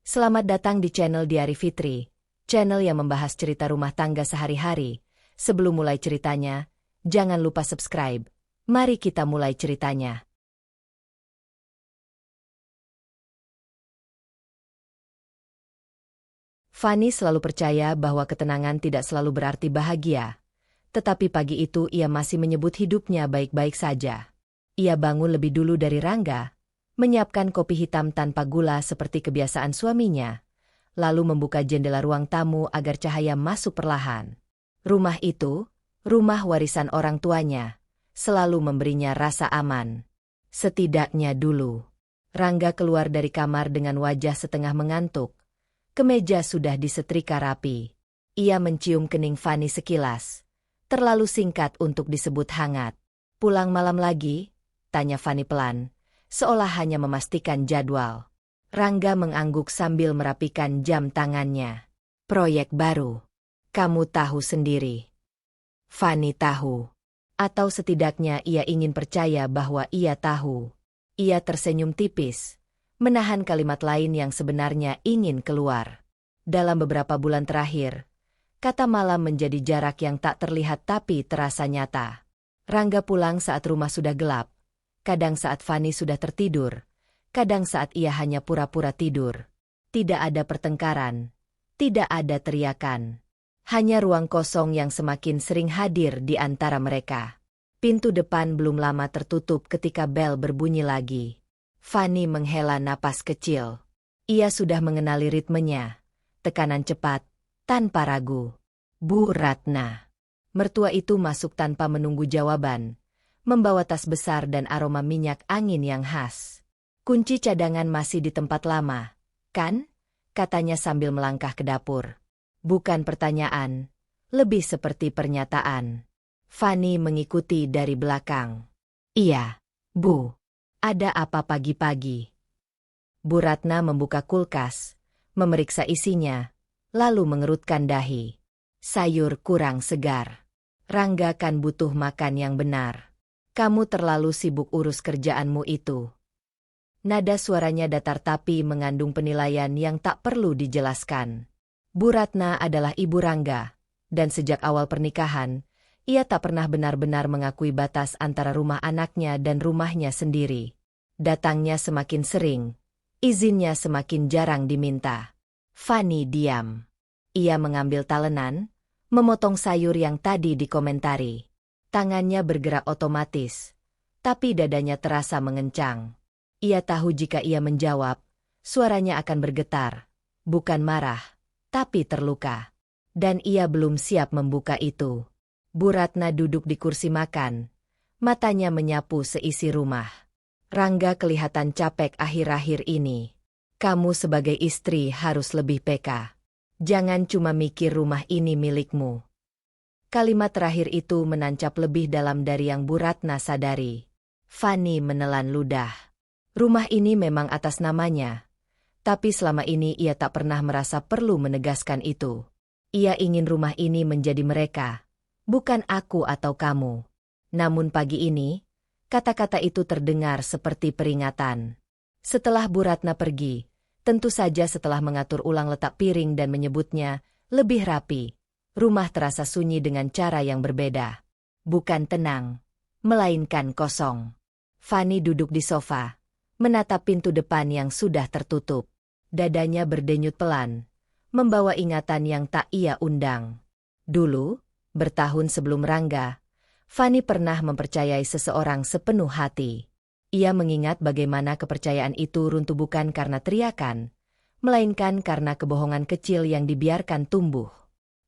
Selamat datang di channel Diari Fitri, channel yang membahas cerita rumah tangga sehari-hari. Sebelum mulai ceritanya, jangan lupa subscribe. Mari kita mulai ceritanya. Fanny selalu percaya bahwa ketenangan tidak selalu berarti bahagia. Tetapi pagi itu ia masih menyebut hidupnya baik-baik saja. Ia bangun lebih dulu dari Rangga, menyiapkan kopi hitam tanpa gula seperti kebiasaan suaminya, lalu membuka jendela ruang tamu agar cahaya masuk perlahan. Rumah itu, rumah warisan orang tuanya, selalu memberinya rasa aman. Setidaknya dulu. Rangga keluar dari kamar dengan wajah setengah mengantuk. Kemeja sudah disetrika rapi. Ia mencium kening Fanny sekilas. Terlalu singkat untuk disebut hangat. "Pulang malam lagi?" tanya Fanny pelan, seolah hanya memastikan jadwal. Rangga mengangguk sambil merapikan jam tangannya. "Proyek baru. Kamu tahu sendiri." Fanny tahu. Atau setidaknya ia ingin percaya bahwa ia tahu. Ia tersenyum tipis, menahan kalimat lain yang sebenarnya ingin keluar. Dalam beberapa bulan terakhir, kata malam menjadi jarak yang tak terlihat tapi terasa nyata. Rangga pulang saat rumah sudah gelap. Kadang saat Fanny sudah tertidur, kadang saat ia hanya pura-pura tidur. Tidak ada pertengkaran, tidak ada teriakan. Hanya ruang kosong yang semakin sering hadir di antara mereka. Pintu depan belum lama tertutup ketika bel berbunyi lagi. Fanny menghela napas kecil. Ia sudah mengenali ritmenya, tekanan cepat, tanpa ragu. "Bu Ratna." Mertua itu masuk tanpa menunggu jawaban, membawa tas besar dan aroma minyak angin yang khas. "Kunci cadangan masih di tempat lama, kan?" katanya sambil melangkah ke dapur. Bukan pertanyaan, lebih seperti pernyataan. Fanny mengikuti dari belakang. "Iya, Bu. Ada apa pagi-pagi?" Bu Ratna membuka kulkas, memeriksa isinya, lalu mengerutkan dahi. "Sayur kurang segar. Rangga kan butuh makan yang benar. Kamu terlalu sibuk urus kerjaanmu itu." Nada suaranya datar tapi mengandung penilaian yang tak perlu dijelaskan. Bu Ratna adalah ibu Rangga, dan sejak awal pernikahan, ia tak pernah benar-benar mengakui batas antara rumah anaknya dan rumahnya sendiri. Datangnya semakin sering, izinnya semakin jarang diminta. Fanny diam. Ia mengambil talenan, memotong sayur yang tadi dikomentari. Tangannya bergerak otomatis, tapi dadanya terasa mengencang. Ia tahu jika ia menjawab, suaranya akan bergetar, bukan marah, tapi terluka. Dan ia belum siap membuka itu. Bu Ratna duduk di kursi makan, matanya menyapu seisi rumah. "Rangga kelihatan capek akhir-akhir ini. Kamu sebagai istri harus lebih peka. Jangan cuma mikir rumah ini milikmu." Kalimat terakhir itu menancap lebih dalam dari yang Bu Ratna sadari. Fanny menelan ludah. Rumah ini memang atas namanya, tapi selama ini ia tak pernah merasa perlu menegaskan itu. Ia ingin rumah ini menjadi mereka, bukan aku atau kamu. Namun pagi ini, kata-kata itu terdengar seperti peringatan. Setelah Bu Ratna pergi, tentu saja setelah mengatur ulang letak piring dan menyebutnya lebih rapi, rumah terasa sunyi dengan cara yang berbeda. Bukan tenang, melainkan kosong. Fanny duduk di sofa, menatap pintu depan yang sudah tertutup. Dadanya berdenyut pelan, membawa ingatan yang tak ia undang. Dulu, bertahun sebelum Rangga, Fanny pernah mempercayai seseorang sepenuh hati. Ia mengingat bagaimana kepercayaan itu runtuh bukan karena teriakan, melainkan karena kebohongan kecil yang dibiarkan tumbuh.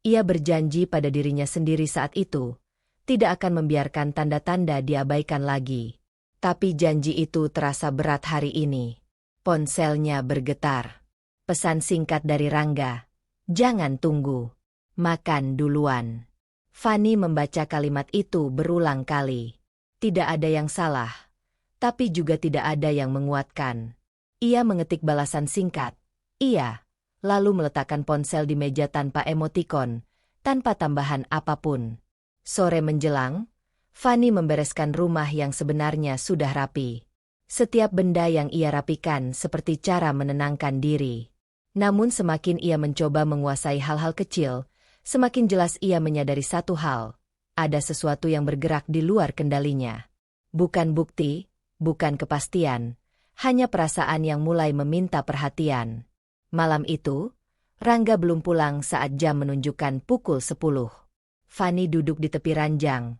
Ia berjanji pada dirinya sendiri saat itu, tidak akan membiarkan tanda-tanda diabaikan lagi. Tapi janji itu terasa berat hari ini. Ponselnya bergetar. Pesan singkat dari Rangga. "Jangan tunggu. Makan duluan." Fanny membaca kalimat itu berulang kali. Tidak ada yang salah, tapi juga tidak ada yang menguatkan. Ia mengetik balasan singkat. "Iya." Lalu meletakkan ponsel di meja tanpa emotikon, tanpa tambahan apapun. Sore menjelang, Fanny membereskan rumah yang sebenarnya sudah rapi. Setiap benda yang ia rapikan seperti cara menenangkan diri. Namun semakin ia mencoba menguasai hal-hal kecil, semakin jelas ia menyadari satu hal. Ada sesuatu yang bergerak di luar kendalinya. Bukan bukti, bukan kepastian, hanya perasaan yang mulai meminta perhatian. Malam itu, Rangga belum pulang saat jam menunjukkan pukul 10. Fanny duduk di tepi ranjang.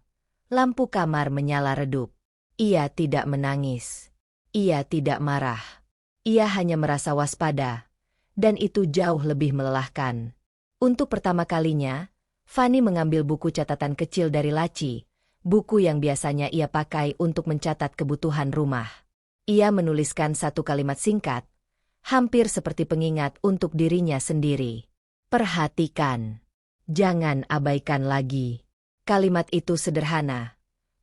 Lampu kamar menyala redup. Ia tidak menangis. Ia tidak marah. Ia hanya merasa waspada. Dan itu jauh lebih melelahkan. Untuk pertama kalinya, Fanny mengambil buku catatan kecil dari laci, buku yang biasanya ia pakai untuk mencatat kebutuhan rumah. Ia menuliskan satu kalimat singkat, hampir seperti pengingat untuk dirinya sendiri. Perhatikan. Jangan abaikan lagi. Kalimat itu sederhana,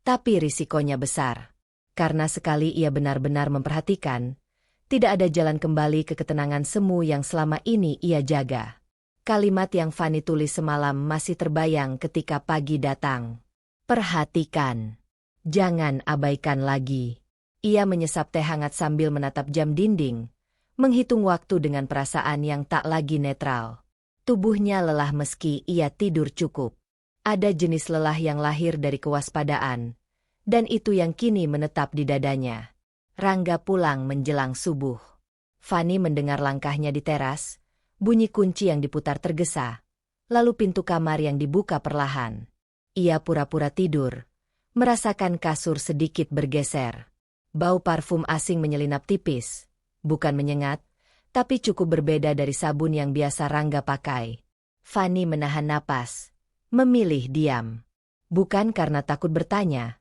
tapi risikonya besar. Karena sekali ia benar-benar memperhatikan, tidak ada jalan kembali ke ketenangan semu yang selama ini ia jaga. Kalimat yang Fanny tulis semalam masih terbayang ketika pagi datang. Perhatikan. Jangan abaikan lagi. Ia menyesap teh hangat sambil menatap jam dinding, menghitung waktu dengan perasaan yang tak lagi netral. Tubuhnya lelah meski ia tidur cukup. Ada jenis lelah yang lahir dari kewaspadaan, dan itu yang kini menetap di dadanya. Rangga pulang menjelang subuh. Fanny mendengar langkahnya di teras, bunyi kunci yang diputar tergesa, lalu pintu kamar yang dibuka perlahan. Ia pura-pura tidur, merasakan kasur sedikit bergeser. Bau parfum asing menyelinap tipis, bukan menyengat, tapi cukup berbeda dari sabun yang biasa Rangga pakai. Fanny menahan napas, memilih diam. Bukan karena takut bertanya,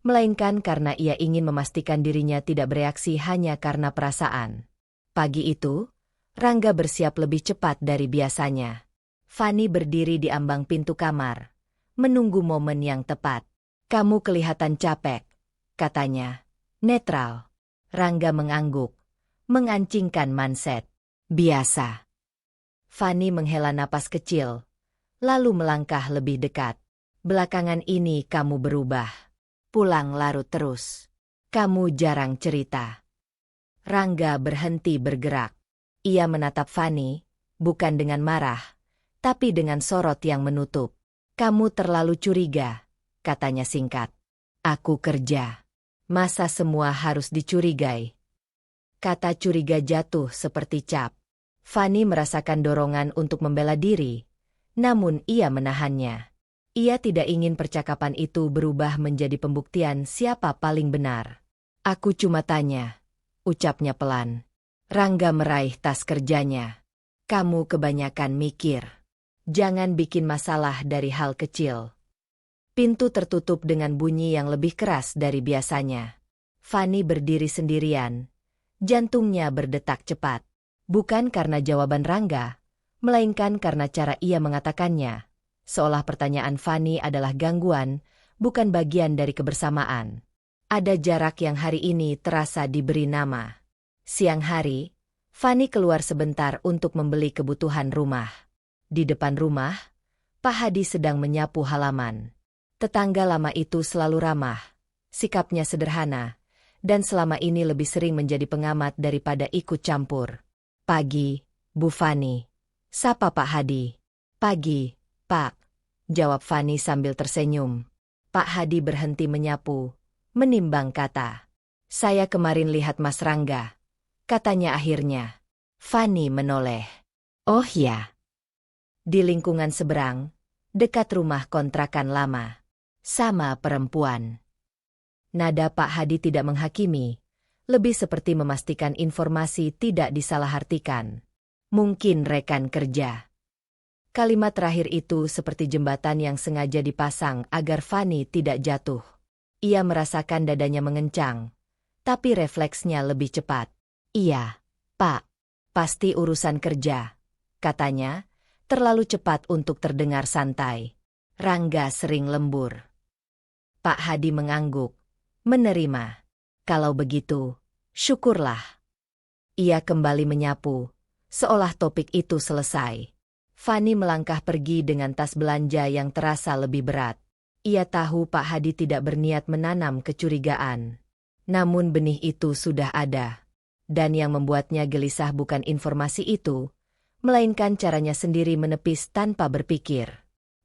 melainkan karena ia ingin memastikan dirinya tidak bereaksi hanya karena perasaan. Pagi itu, Rangga bersiap lebih cepat dari biasanya. Fanny berdiri di ambang pintu kamar, menunggu momen yang tepat. Kamu kelihatan capek, katanya. Netral. Rangga mengangguk, mengancingkan manset. Biasa. Fanny menghela napas kecil, lalu melangkah lebih dekat. Belakangan ini kamu berubah. Pulang larut terus. Kamu jarang cerita. Rangga berhenti bergerak. Ia menatap Fanny, bukan dengan marah, tapi dengan sorot yang menutup. Kamu terlalu curiga, katanya singkat. Aku kerja. Masa semua harus dicurigai? Kata curiga jatuh seperti cap. Fanny merasakan dorongan untuk membela diri, namun ia menahannya. Ia tidak ingin percakapan itu berubah menjadi pembuktian siapa paling benar. Aku cuma tanya, ucapnya pelan. Rangga meraih tas kerjanya. Kamu kebanyakan mikir. Jangan bikin masalah dari hal kecil. Pintu tertutup dengan bunyi yang lebih keras dari biasanya. Fanny berdiri sendirian. Jantungnya berdetak cepat. Bukan karena jawaban Rangga, melainkan karena cara ia mengatakannya. Seolah pertanyaan Fanny adalah gangguan, bukan bagian dari kebersamaan. Ada jarak yang hari ini terasa diberi nama. Siang hari, Fanny keluar sebentar untuk membeli kebutuhan rumah. Di depan rumah, Pak Hadi sedang menyapu halaman. Tetangga lama itu selalu ramah, sikapnya sederhana, dan selama ini lebih sering menjadi pengamat daripada ikut campur. Pagi, Bu Fanny. Sapa Pak Hadi. Pagi, Pak, jawab Fanny sambil tersenyum. Pak Hadi berhenti menyapu, menimbang kata. Saya kemarin lihat Mas Rangga, katanya akhirnya. Fanny menoleh. Oh ya. Di lingkungan seberang, dekat rumah kontrakan lama. Sama perempuan. Nada Pak Hadi tidak menghakimi, lebih seperti memastikan informasi tidak disalahartikan. Mungkin rekan kerja. Kalimat terakhir itu seperti jembatan yang sengaja dipasang agar Fanny tidak jatuh. Ia merasakan dadanya mengencang, tapi refleksnya lebih cepat. Iya, Pak, pasti urusan kerja, katanya, terlalu cepat untuk terdengar santai. Rangga sering lembur. Pak Hadi mengangguk, menerima. Kalau begitu, syukurlah. Ia kembali menyapu, seolah topik itu selesai. Fanny melangkah pergi dengan tas belanja yang terasa lebih berat. Ia tahu Pak Hadi tidak berniat menanam kecurigaan. Namun benih itu sudah ada. Dan yang membuatnya gelisah bukan informasi itu, melainkan caranya sendiri menepis tanpa berpikir.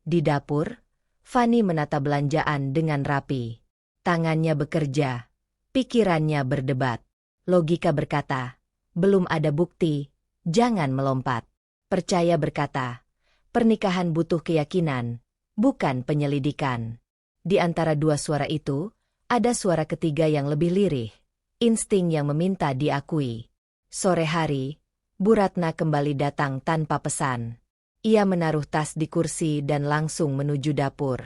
Di dapur, Fanny menata belanjaan dengan rapi. Tangannya bekerja, pikirannya berdebat. Logika berkata, belum ada bukti, jangan melompat. Percaya berkata, pernikahan butuh keyakinan, bukan penyelidikan. Di antara dua suara itu, ada suara ketiga yang lebih lirih, insting yang meminta diakui. Sore hari, Bu Ratna kembali datang tanpa pesan. Ia menaruh tas di kursi dan langsung menuju dapur.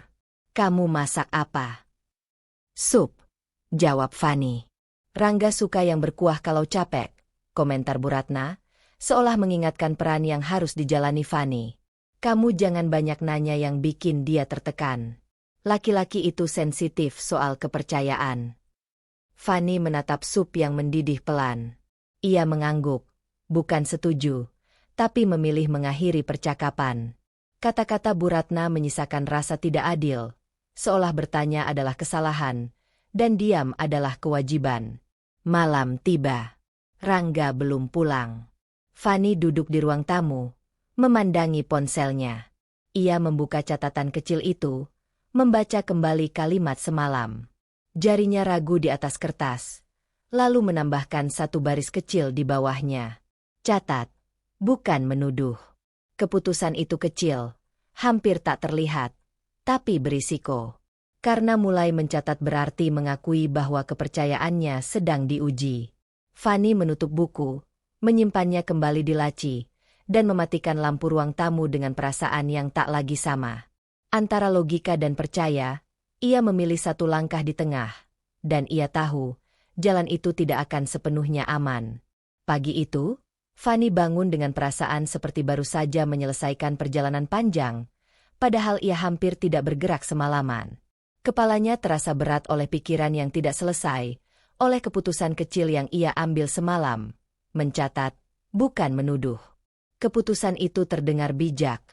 Kamu masak apa? Sup, jawab Fanny. Rangga suka yang berkuah kalau capek, komentar Bu Ratna, seolah mengingatkan peran yang harus dijalani Fanny. Kamu jangan banyak nanya yang bikin dia tertekan. Laki-laki itu sensitif soal kepercayaan. Fanny menatap sup yang mendidih pelan. Ia mengangguk, bukan setuju, tapi memilih mengakhiri percakapan. Kata-kata Bu Ratna menyisakan rasa tidak adil, seolah bertanya adalah kesalahan, dan diam adalah kewajiban. Malam tiba. Rangga belum pulang. Fanny duduk di ruang tamu, memandangi ponselnya. Ia membuka catatan kecil itu, membaca kembali kalimat semalam. Jarinya ragu di atas kertas, lalu menambahkan satu baris kecil di bawahnya. Catat, bukan menuduh. Keputusan itu kecil, hampir tak terlihat, tapi berisiko. Karena mulai mencatat berarti mengakui bahwa kepercayaannya sedang diuji. Fanny menutup buku, menyimpannya kembali di laci, dan mematikan lampu ruang tamu dengan perasaan yang tak lagi sama. Antara logika dan percaya, ia memilih satu langkah di tengah, dan ia tahu, jalan itu tidak akan sepenuhnya aman. Pagi itu, Fanny bangun dengan perasaan seperti baru saja menyelesaikan perjalanan panjang, padahal ia hampir tidak bergerak semalaman. Kepalanya terasa berat oleh pikiran yang tidak selesai, oleh keputusan kecil yang ia ambil semalam. Mencatat, bukan menuduh. Keputusan itu terdengar bijak,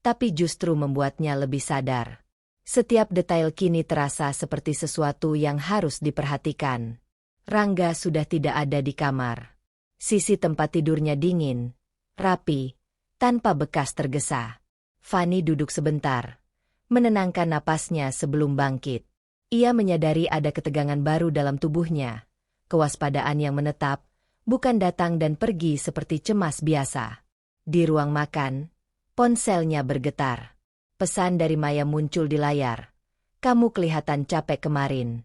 tapi justru membuatnya lebih sadar. Setiap detail kini terasa seperti sesuatu yang harus diperhatikan. Rangga sudah tidak ada di kamar. Sisi tempat tidurnya dingin, rapi, tanpa bekas tergesa. Fanny duduk sebentar, menenangkan napasnya sebelum bangkit. Ia menyadari ada ketegangan baru dalam tubuhnya, kewaspadaan yang menetap, bukan datang dan pergi seperti cemas biasa. Di ruang makan, ponselnya bergetar. Pesan dari Maya muncul di layar. Kamu kelihatan capek kemarin.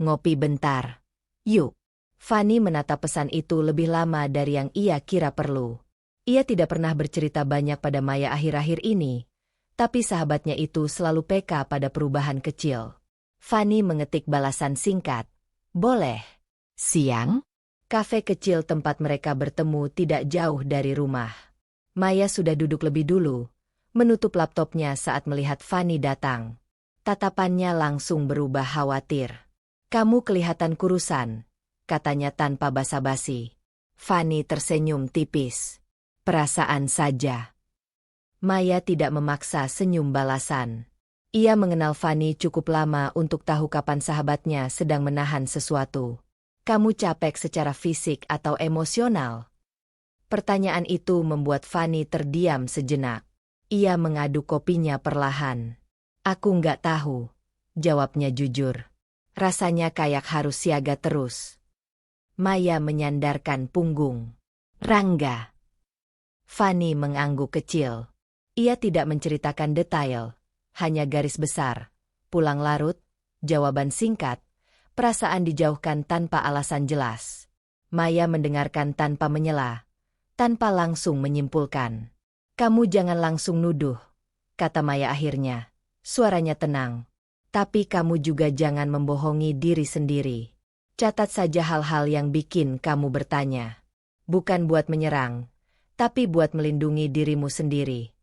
Ngopi bentar. Yuk. Fanny menatap pesan itu lebih lama dari yang ia kira perlu. Ia tidak pernah bercerita banyak pada Maya akhir-akhir ini, tapi sahabatnya itu selalu peka pada perubahan kecil. Fanny mengetik balasan singkat. Boleh. Siang? Kafe kecil tempat mereka bertemu tidak jauh dari rumah. Maya sudah duduk lebih dulu, menutup laptopnya saat melihat Fanny datang. Tatapannya langsung berubah khawatir. Kamu kelihatan kurusan, katanya tanpa basa-basi. Fanny tersenyum tipis. Perasaan saja. Maya tidak memaksa senyum balasan. Ia mengenal Fanny cukup lama untuk tahu kapan sahabatnya sedang menahan sesuatu. Kamu capek secara fisik atau emosional? Pertanyaan itu membuat Fanny terdiam sejenak. Ia mengaduk kopinya perlahan. Aku nggak tahu, jawabnya jujur. Rasanya kayak harus siaga terus. Maya menyandarkan punggung. Rangga. Fanny mengangguk kecil. Ia tidak menceritakan detail, hanya garis besar. Pulang larut, jawaban singkat, perasaan dijauhkan tanpa alasan jelas. Maya mendengarkan tanpa menyela, tanpa langsung menyimpulkan. Kamu jangan langsung nuduh, kata Maya akhirnya. Suaranya tenang. Tapi kamu juga jangan membohongi diri sendiri. Catat saja hal-hal yang bikin kamu bertanya. Bukan buat menyerang, tapi buat melindungi dirimu sendiri.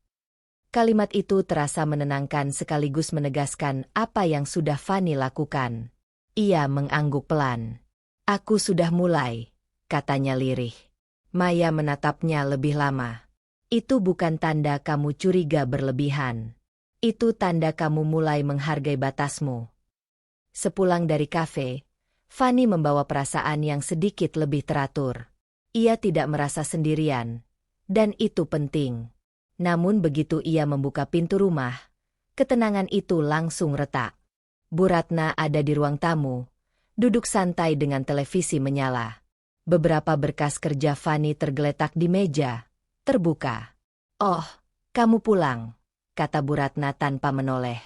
Kalimat itu terasa menenangkan sekaligus menegaskan apa yang sudah Fanny lakukan. Ia mengangguk pelan. Aku sudah mulai, katanya lirih. Maya menatapnya lebih lama. Itu bukan tanda kamu curiga berlebihan. Itu tanda kamu mulai menghargai batasmu. Sepulang dari kafe, Fanny membawa perasaan yang sedikit lebih teratur. Ia tidak merasa sendirian. Dan itu penting. Namun begitu ia membuka pintu rumah, ketenangan itu langsung retak. Bu Ratna ada di ruang tamu, duduk santai dengan televisi menyala. Beberapa berkas kerja Fani tergeletak di meja, terbuka. "Oh, kamu pulang," kata Bu Ratna tanpa menoleh.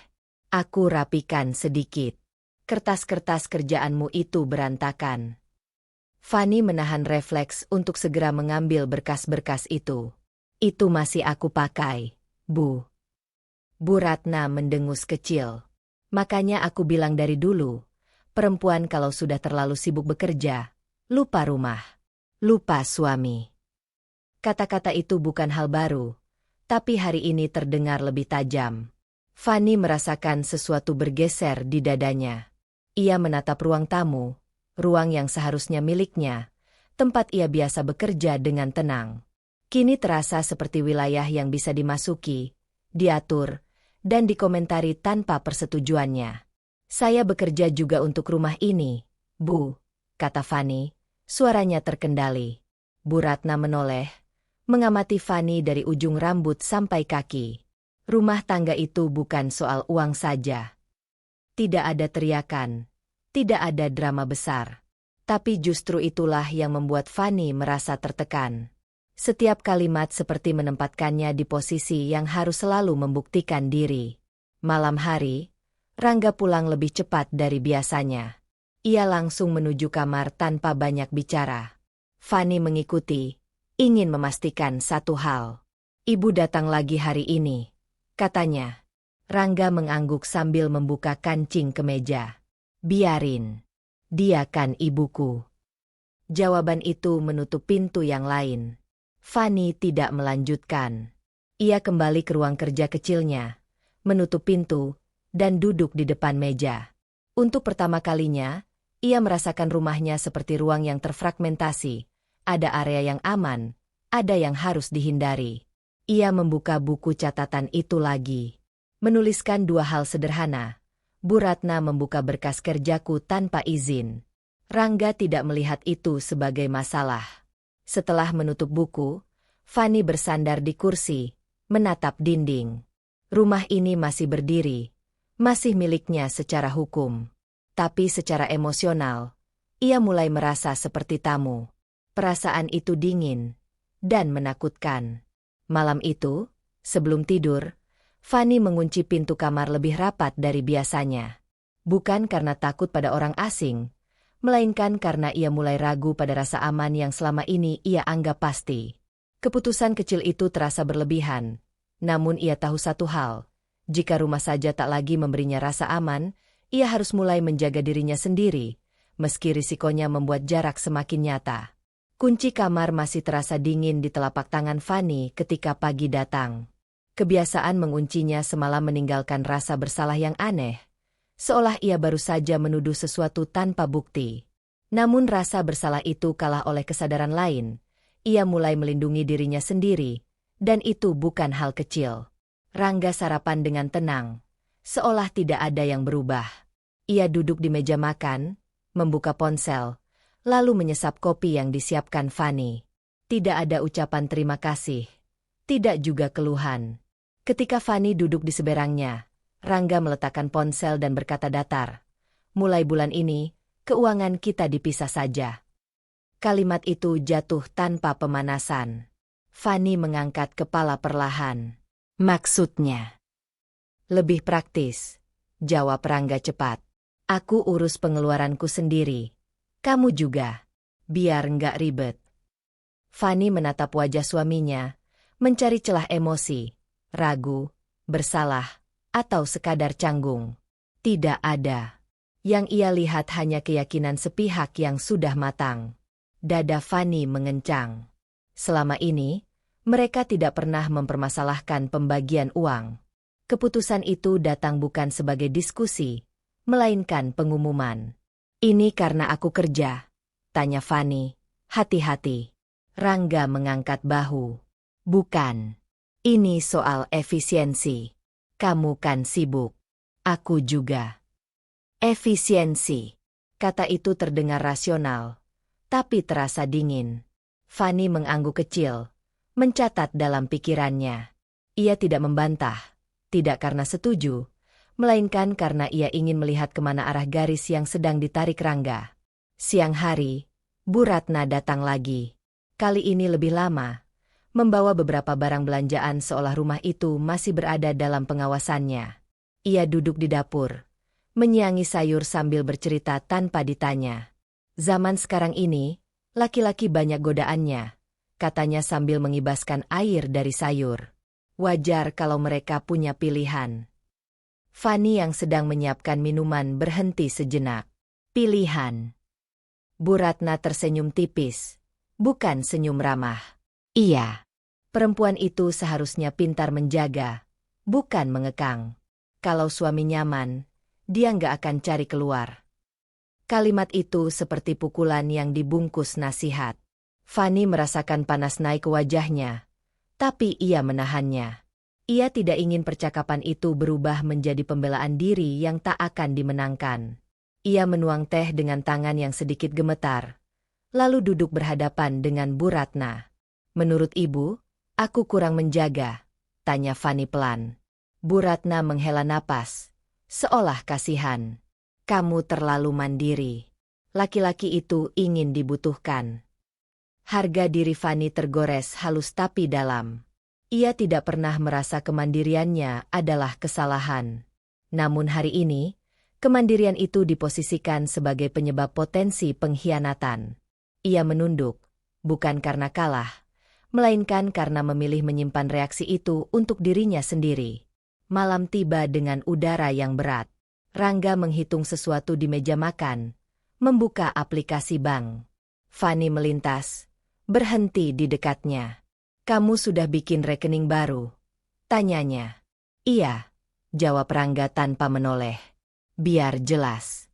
"Aku rapikan sedikit. Kertas-kertas kerjaanmu itu berantakan." Fani menahan refleks untuk segera mengambil berkas-berkas itu. "Itu masih aku pakai, Bu." Bu Ratna mendengus kecil. "Makanya aku bilang dari dulu, perempuan kalau sudah terlalu sibuk bekerja, lupa rumah, lupa suami." Kata-kata itu bukan hal baru, tapi hari ini terdengar lebih tajam. Fani merasakan sesuatu bergeser di dadanya. Ia menatap ruang tamu, ruang yang seharusnya miliknya, tempat ia biasa bekerja dengan tenang. Kini terasa seperti wilayah yang bisa dimasuki, diatur, dan dikomentari tanpa persetujuannya. "Saya bekerja juga untuk rumah ini, Bu," kata Fani, suaranya terkendali. Bu Ratna menoleh, mengamati Fani dari ujung rambut sampai kaki. Rumah tangga itu bukan soal uang saja. Tidak ada teriakan, tidak ada drama besar. Tapi justru itulah yang membuat Fani merasa tertekan. Setiap kalimat seperti menempatkannya di posisi yang harus selalu membuktikan diri. Malam hari, Rangga pulang lebih cepat dari biasanya. Ia langsung menuju kamar tanpa banyak bicara. Fani mengikuti, ingin memastikan satu hal. "Ibu datang lagi hari ini," katanya. Rangga mengangguk sambil membuka kancing kemeja. "Biarin. Dia kan ibuku." Jawaban itu menutup pintu yang lain. Fani tidak melanjutkan. Ia kembali ke ruang kerja kecilnya, menutup pintu, dan duduk di depan meja. Untuk pertama kalinya, ia merasakan rumahnya seperti ruang yang terfragmentasi. Ada area yang aman, ada yang harus dihindari. Ia membuka buku catatan itu lagi. Menuliskan dua hal sederhana. Bu Ratna membuka berkas kerjaku tanpa izin. Rangga tidak melihat itu sebagai masalah. Setelah menutup buku, Fani bersandar di kursi, menatap dinding. Rumah ini masih berdiri, masih miliknya secara hukum. Tapi secara emosional, ia mulai merasa seperti tamu. Perasaan itu dingin dan menakutkan. Malam itu, sebelum tidur, Fani mengunci pintu kamar lebih rapat dari biasanya. Bukan karena takut pada orang asing, melainkan karena ia mulai ragu pada rasa aman yang selama ini ia anggap pasti. Keputusan kecil itu terasa berlebihan, namun ia tahu satu hal. Jika rumah saja tak lagi memberinya rasa aman, ia harus mulai menjaga dirinya sendiri, meski risikonya membuat jarak semakin nyata. Kunci kamar masih terasa dingin di telapak tangan Fani ketika pagi datang. Kebiasaan menguncinya semalam meninggalkan rasa bersalah yang aneh, seolah ia baru saja menuduh sesuatu tanpa bukti. Namun rasa bersalah itu kalah oleh kesadaran lain. Ia mulai melindungi dirinya sendiri, dan itu bukan hal kecil. Rangga sarapan dengan tenang, seolah tidak ada yang berubah. Ia duduk di meja makan, membuka ponsel, lalu menyesap kopi yang disiapkan Fani. Tidak ada ucapan terima kasih, tidak juga keluhan. Ketika Fani duduk di seberangnya, Rangga meletakkan ponsel dan berkata datar, "Mulai bulan ini, keuangan kita dipisah saja." Kalimat itu jatuh tanpa pemanasan. Fani mengangkat kepala perlahan. "Maksudnya?" "Lebih praktis," jawab Rangga cepat. "Aku urus pengeluaranku sendiri. Kamu juga. Biar nggak ribet." Fani menatap wajah suaminya, mencari celah emosi. Ragu, bersalah, atau sekadar canggung. Tidak ada. Yang ia lihat hanya keyakinan sepihak yang sudah matang. Dada Fani mengencang. Selama ini, mereka tidak pernah mempermasalahkan pembagian uang. Keputusan itu datang bukan sebagai diskusi, melainkan pengumuman. "Ini karena aku kerja?" tanya Fani. "Hati-hati." Rangga mengangkat bahu. "Bukan. Ini soal efisiensi. Kamu kan sibuk. Aku juga." "Efisiensi." Kata itu terdengar rasional, tapi terasa dingin. Fani mengangguk kecil, mencatat dalam pikirannya. Ia tidak membantah, tidak karena setuju, melainkan karena ia ingin melihat kemana arah garis yang sedang ditarik Rangga. Siang hari, Bu Ratna datang lagi. Kali ini lebih lama, membawa beberapa barang belanjaan seolah rumah itu masih berada dalam pengawasannya. Ia duduk di dapur, menyiangi sayur sambil bercerita tanpa ditanya. Zaman sekarang ini, laki-laki banyak godaannya, katanya sambil mengibaskan air dari sayur. Wajar kalau mereka punya pilihan. Fani yang sedang menyiapkan minuman berhenti sejenak. Pilihan. Bu Ratna tersenyum tipis, bukan senyum ramah. Iya. Perempuan itu seharusnya pintar menjaga, bukan mengekang. Kalau suami nyaman, dia nggak akan cari keluar. Kalimat itu seperti pukulan yang dibungkus nasihat. Fani merasakan panas naik ke wajahnya, tapi ia menahannya. Ia tidak ingin percakapan itu berubah menjadi pembelaan diri yang tak akan dimenangkan. Ia menuang teh dengan tangan yang sedikit gemetar, lalu duduk berhadapan dengan Bu Ratna. Menurut ibu, aku kurang menjaga, tanya Fani pelan. Bu Ratna menghela napas, seolah kasihan. Kamu terlalu mandiri. Laki-laki itu ingin dibutuhkan. Harga diri Fani tergores halus tapi dalam. Ia tidak pernah merasa kemandiriannya adalah kesalahan. Namun hari ini, kemandirian itu diposisikan sebagai penyebab potensi pengkhianatan. Ia menunduk, bukan karena kalah, melainkan karena memilih menyimpan reaksi itu untuk dirinya sendiri. Malam tiba dengan udara yang berat. Rangga menghitung sesuatu di meja makan, membuka aplikasi bank. Fani melintas, berhenti di dekatnya. Kamu sudah bikin rekening baru? Tanyanya. Iya, jawab Rangga tanpa menoleh. Biar jelas.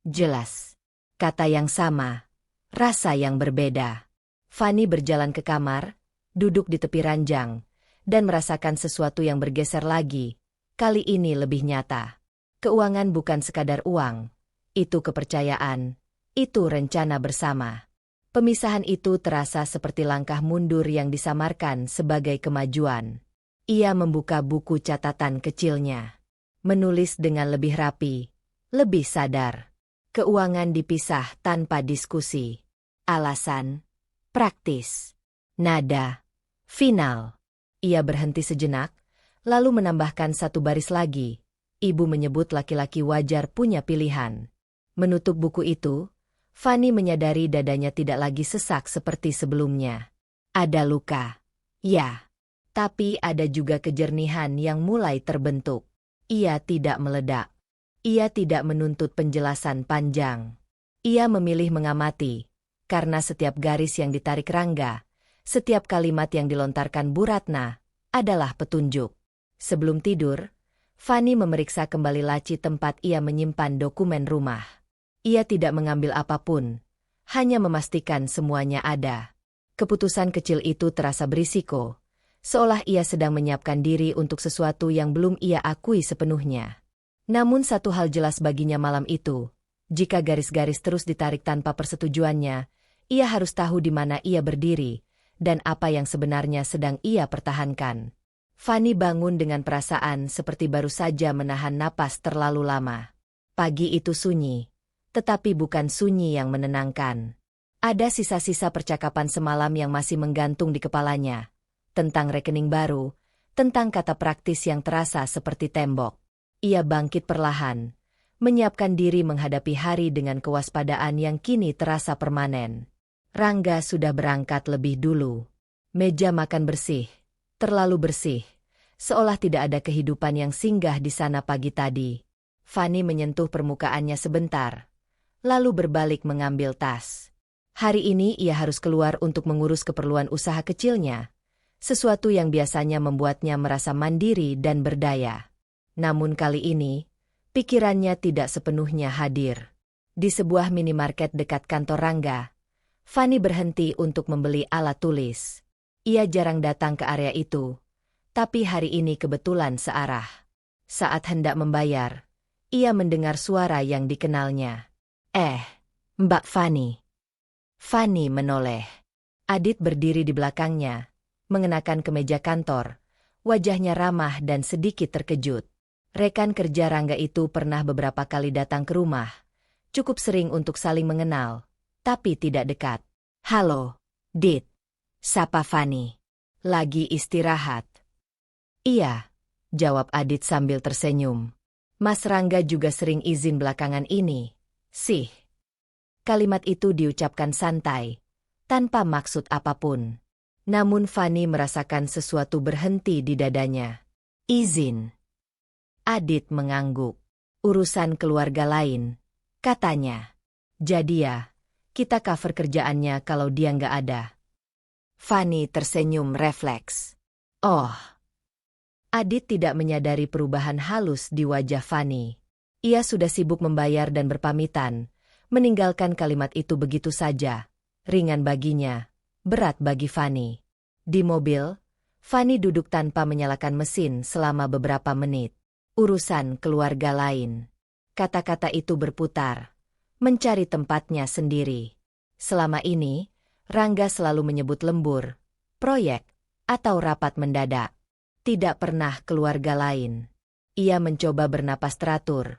Jelas. Kata yang sama, rasa yang berbeda. Fani berjalan ke kamar, duduk di tepi ranjang, dan merasakan sesuatu yang bergeser lagi, kali ini lebih nyata. Keuangan bukan sekadar uang, itu kepercayaan, itu rencana bersama. Pemisahan itu terasa seperti langkah mundur yang disamarkan sebagai kemajuan. Ia membuka buku catatan kecilnya. Menulis dengan lebih rapi, lebih sadar. Keuangan dipisah tanpa diskusi. Alasan, praktis. Nada, final. Ia berhenti sejenak, lalu menambahkan satu baris lagi. Ibu menyebut laki-laki wajar punya pilihan. Menutup buku itu, Fani menyadari dadanya tidak lagi sesak seperti sebelumnya. Ada luka. Ya. Tapi ada juga kejernihan yang mulai terbentuk. Ia tidak meledak. Ia tidak menuntut penjelasan panjang. Ia memilih mengamati, karena setiap garis yang ditarik Rangga, setiap kalimat yang dilontarkan Bu Ratna, adalah petunjuk. Sebelum tidur, Fani memeriksa kembali laci tempat ia menyimpan dokumen rumah. Ia tidak mengambil apapun, hanya memastikan semuanya ada. Keputusan kecil itu terasa berisiko, seolah ia sedang menyiapkan diri untuk sesuatu yang belum ia akui sepenuhnya. Namun satu hal jelas baginya malam itu, jika garis-garis terus ditarik tanpa persetujuannya, ia harus tahu di mana ia berdiri, dan apa yang sebenarnya sedang ia pertahankan. Fani bangun dengan perasaan seperti baru saja menahan napas terlalu lama. Pagi itu sunyi, tetapi bukan sunyi yang menenangkan. Ada sisa-sisa percakapan semalam yang masih menggantung di kepalanya. Tentang rekening baru, tentang kata praktis yang terasa seperti tembok. Ia bangkit perlahan, menyiapkan diri menghadapi hari dengan kewaspadaan yang kini terasa permanen. Rangga sudah berangkat lebih dulu. Meja makan bersih, terlalu bersih, seolah tidak ada kehidupan yang singgah di sana pagi tadi. Fani menyentuh permukaannya sebentar, lalu berbalik mengambil tas. Hari ini ia harus keluar untuk mengurus keperluan usaha kecilnya, sesuatu yang biasanya membuatnya merasa mandiri dan berdaya. Namun kali ini, pikirannya tidak sepenuhnya hadir. Di sebuah minimarket dekat kantor Rangga, Fani berhenti untuk membeli alat tulis. Ia jarang datang ke area itu, tapi hari ini kebetulan searah. Saat hendak membayar, ia mendengar suara yang dikenalnya. Mbak Fani. Fani menoleh. Adit berdiri di belakangnya, mengenakan kemeja kantor. Wajahnya ramah dan sedikit terkejut. Rekan kerja Rangga itu pernah beberapa kali datang ke rumah. Cukup sering untuk saling mengenal, tapi tidak dekat. "Halo, Dit," sapa Fani. "Lagi istirahat?" "Iya," jawab Adit sambil tersenyum. "Mas Rangga juga sering izin belakangan ini, sih." Kalimat itu diucapkan santai, tanpa maksud apapun. Namun Fani merasakan sesuatu berhenti di dadanya. "Izin?" Adit mengangguk. "Urusan keluarga lain," katanya. "Jadi ya, kita cover kerjaannya kalau dia nggak ada." Fani tersenyum refleks. "Oh." Adit tidak menyadari perubahan halus di wajah Fani. Ia sudah sibuk membayar dan berpamitan, meninggalkan kalimat itu begitu saja. Ringan baginya, berat bagi Fani. Di mobil, Fani duduk tanpa menyalakan mesin selama beberapa menit. "Urusan keluarga lain." Kata-kata itu berputar, mencari tempatnya sendiri. Selama ini, Rangga selalu menyebut lembur, proyek, atau rapat mendadak. Tidak pernah keluarga lain. Ia mencoba bernapas teratur,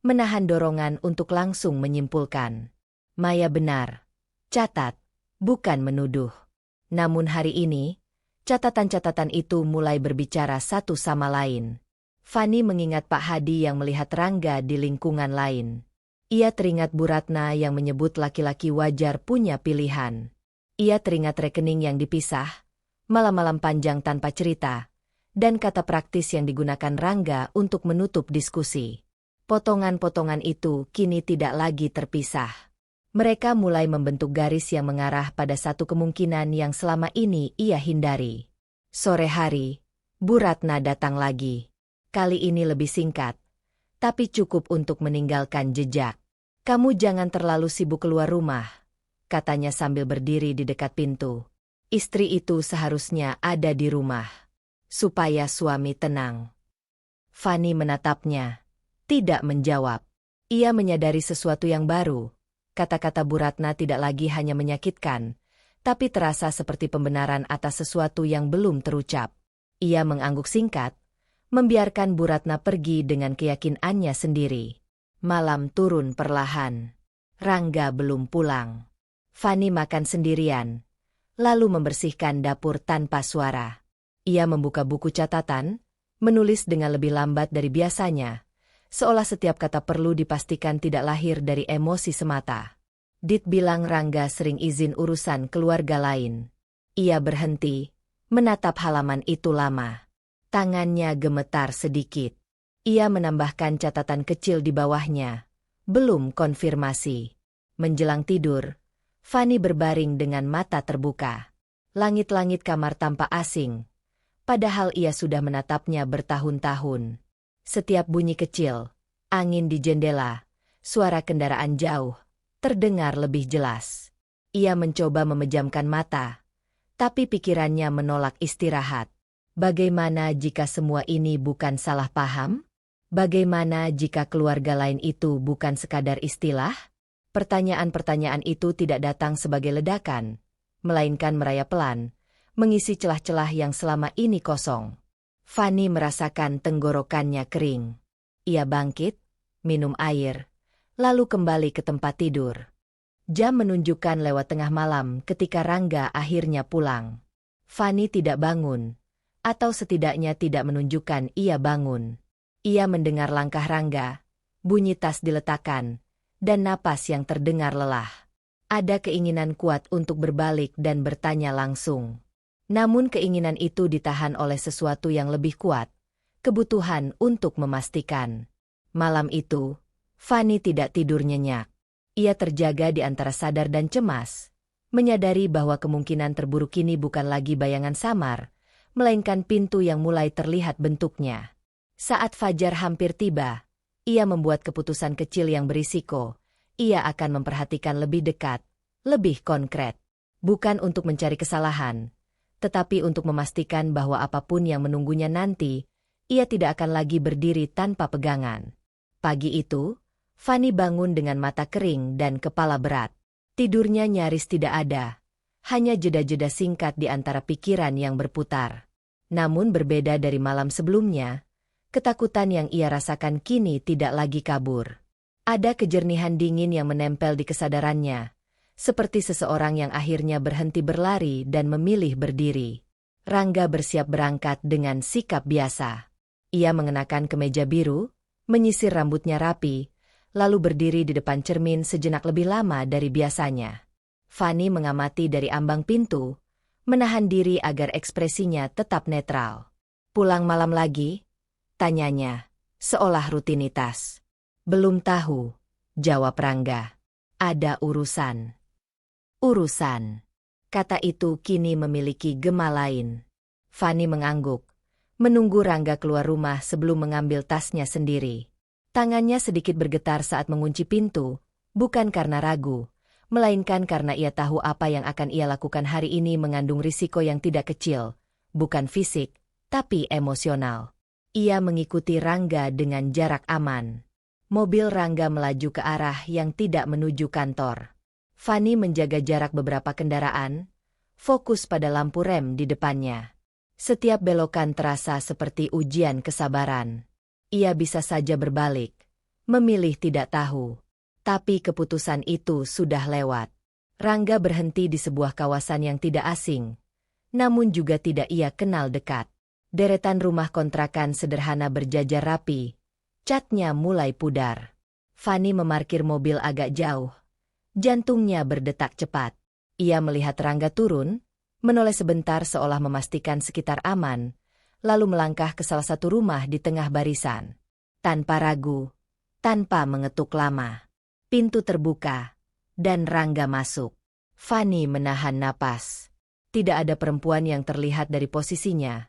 menahan dorongan untuk langsung menyimpulkan. Maya benar. Catat, bukan menuduh. Namun hari ini, catatan-catatan itu mulai berbicara satu sama lain. Fani mengingat Pak Hadi yang melihat Rangga di lingkungan lain. Ia teringat Bu Ratna yang menyebut laki-laki wajar punya pilihan. Ia teringat rekening yang dipisah, malam-malam panjang tanpa cerita, dan kata praktis yang digunakan Rangga untuk menutup diskusi. Potongan-potongan itu kini tidak lagi terpisah. Mereka mulai membentuk garis yang mengarah pada satu kemungkinan yang selama ini ia hindari. Sore hari, Bu Ratna datang lagi. Kali ini lebih singkat, tapi cukup untuk meninggalkan jejak. "Kamu jangan terlalu sibuk keluar rumah," katanya sambil berdiri di dekat pintu. Istri itu seharusnya ada di rumah, supaya suami tenang. Fani menatapnya, tidak menjawab. Ia menyadari sesuatu yang baru. Kata-kata Bu Ratna tidak lagi hanya menyakitkan, tapi terasa seperti pembenaran atas sesuatu yang belum terucap. Ia mengangguk singkat, membiarkan Bu Ratna pergi dengan keyakinannya sendiri. Malam turun perlahan. Rangga belum pulang. Fani makan sendirian, lalu membersihkan dapur tanpa suara. Ia membuka buku catatan, menulis dengan lebih lambat dari biasanya, seolah setiap kata perlu dipastikan tidak lahir dari emosi semata. Dit bilang Rangga sering izin urusan keluarga lain. Ia berhenti, menatap halaman itu lama. Tangannya gemetar sedikit. Ia menambahkan catatan kecil di bawahnya. Belum konfirmasi. Menjelang tidur, Fani berbaring dengan mata terbuka. Langit-langit kamar tampak asing, padahal ia sudah menatapnya bertahun-tahun. Setiap bunyi kecil, angin di jendela, suara kendaraan jauh, terdengar lebih jelas. Ia mencoba memejamkan mata, tapi pikirannya menolak istirahat. Bagaimana jika semua ini bukan salah paham? Bagaimana jika keluarga lain itu bukan sekadar istilah? Pertanyaan-pertanyaan itu tidak datang sebagai ledakan, melainkan merayap pelan, mengisi celah-celah yang selama ini kosong. Fani merasakan tenggorokannya kering. Ia bangkit, minum air, lalu kembali ke tempat tidur. Jam menunjukkan lewat tengah malam ketika Rangga akhirnya pulang. Fani tidak bangun, atau setidaknya tidak menunjukkan ia bangun. Ia mendengar langkah Rangga, bunyi tas diletakkan, dan napas yang terdengar lelah. Ada keinginan kuat untuk berbalik dan bertanya langsung. Namun keinginan itu ditahan oleh sesuatu yang lebih kuat, kebutuhan untuk memastikan. Malam itu, Fani tidak tidur nyenyak. Ia terjaga di antara sadar dan cemas, menyadari bahwa kemungkinan terburuk ini bukan lagi bayangan samar, melainkan pintu yang mulai terlihat bentuknya. Saat fajar hampir tiba, ia membuat keputusan kecil yang berisiko. Ia akan memperhatikan lebih dekat, lebih konkret. Bukan untuk mencari kesalahan, tetapi untuk memastikan bahwa apapun yang menunggunya nanti, ia tidak akan lagi berdiri tanpa pegangan. Pagi itu, Fani bangun dengan mata kering dan kepala berat. Tidurnya nyaris tidak ada. hanya jeda-jeda singkat di antara pikiran yang berputar. Namun berbeda dari malam sebelumnya, ketakutan yang ia rasakan kini tidak lagi kabur. Ada kejernihan dingin yang menempel di kesadarannya, seperti seseorang yang akhirnya berhenti berlari dan memilih berdiri. Rangga bersiap berangkat dengan sikap biasa. Ia mengenakan kemeja biru, menyisir rambutnya rapi, lalu berdiri di depan cermin sejenak lebih lama dari biasanya. Fanny mengamati dari ambang pintu, menahan diri agar ekspresinya tetap netral. "Pulang malam lagi?" tanyanya, seolah rutinitas. "Belum tahu," jawab Rangga. "Ada urusan." "Urusan?" Kata itu kini memiliki gema lain. Fanny mengangguk, menunggu Rangga keluar rumah sebelum mengambil tasnya sendiri. Tangannya sedikit bergetar saat mengunci pintu, bukan karena ragu, melainkan karena ia tahu apa yang akan ia lakukan hari ini mengandung risiko yang tidak kecil, bukan fisik, tapi emosional. Ia mengikuti Rangga dengan jarak aman. Mobil Rangga melaju ke arah yang tidak menuju kantor. Fanny menjaga jarak beberapa kendaraan, fokus pada lampu rem di depannya. Setiap belokan terasa seperti ujian kesabaran. Ia bisa saja berbalik, memilih tidak tahu. Tapi keputusan itu sudah lewat. Rangga berhenti di sebuah kawasan yang tidak asing, namun juga tidak ia kenal dekat. Deretan rumah kontrakan sederhana berjajar rapi, catnya mulai pudar. Fanny memarkir mobil agak jauh. Jantungnya berdetak cepat. Ia melihat Rangga turun, menoleh sebentar seolah memastikan sekitar aman, lalu melangkah ke salah satu rumah di tengah barisan. Tanpa ragu, tanpa mengetuk lama, pintu terbuka, dan Rangga masuk. Fanny menahan napas. Tidak ada perempuan yang terlihat dari posisinya,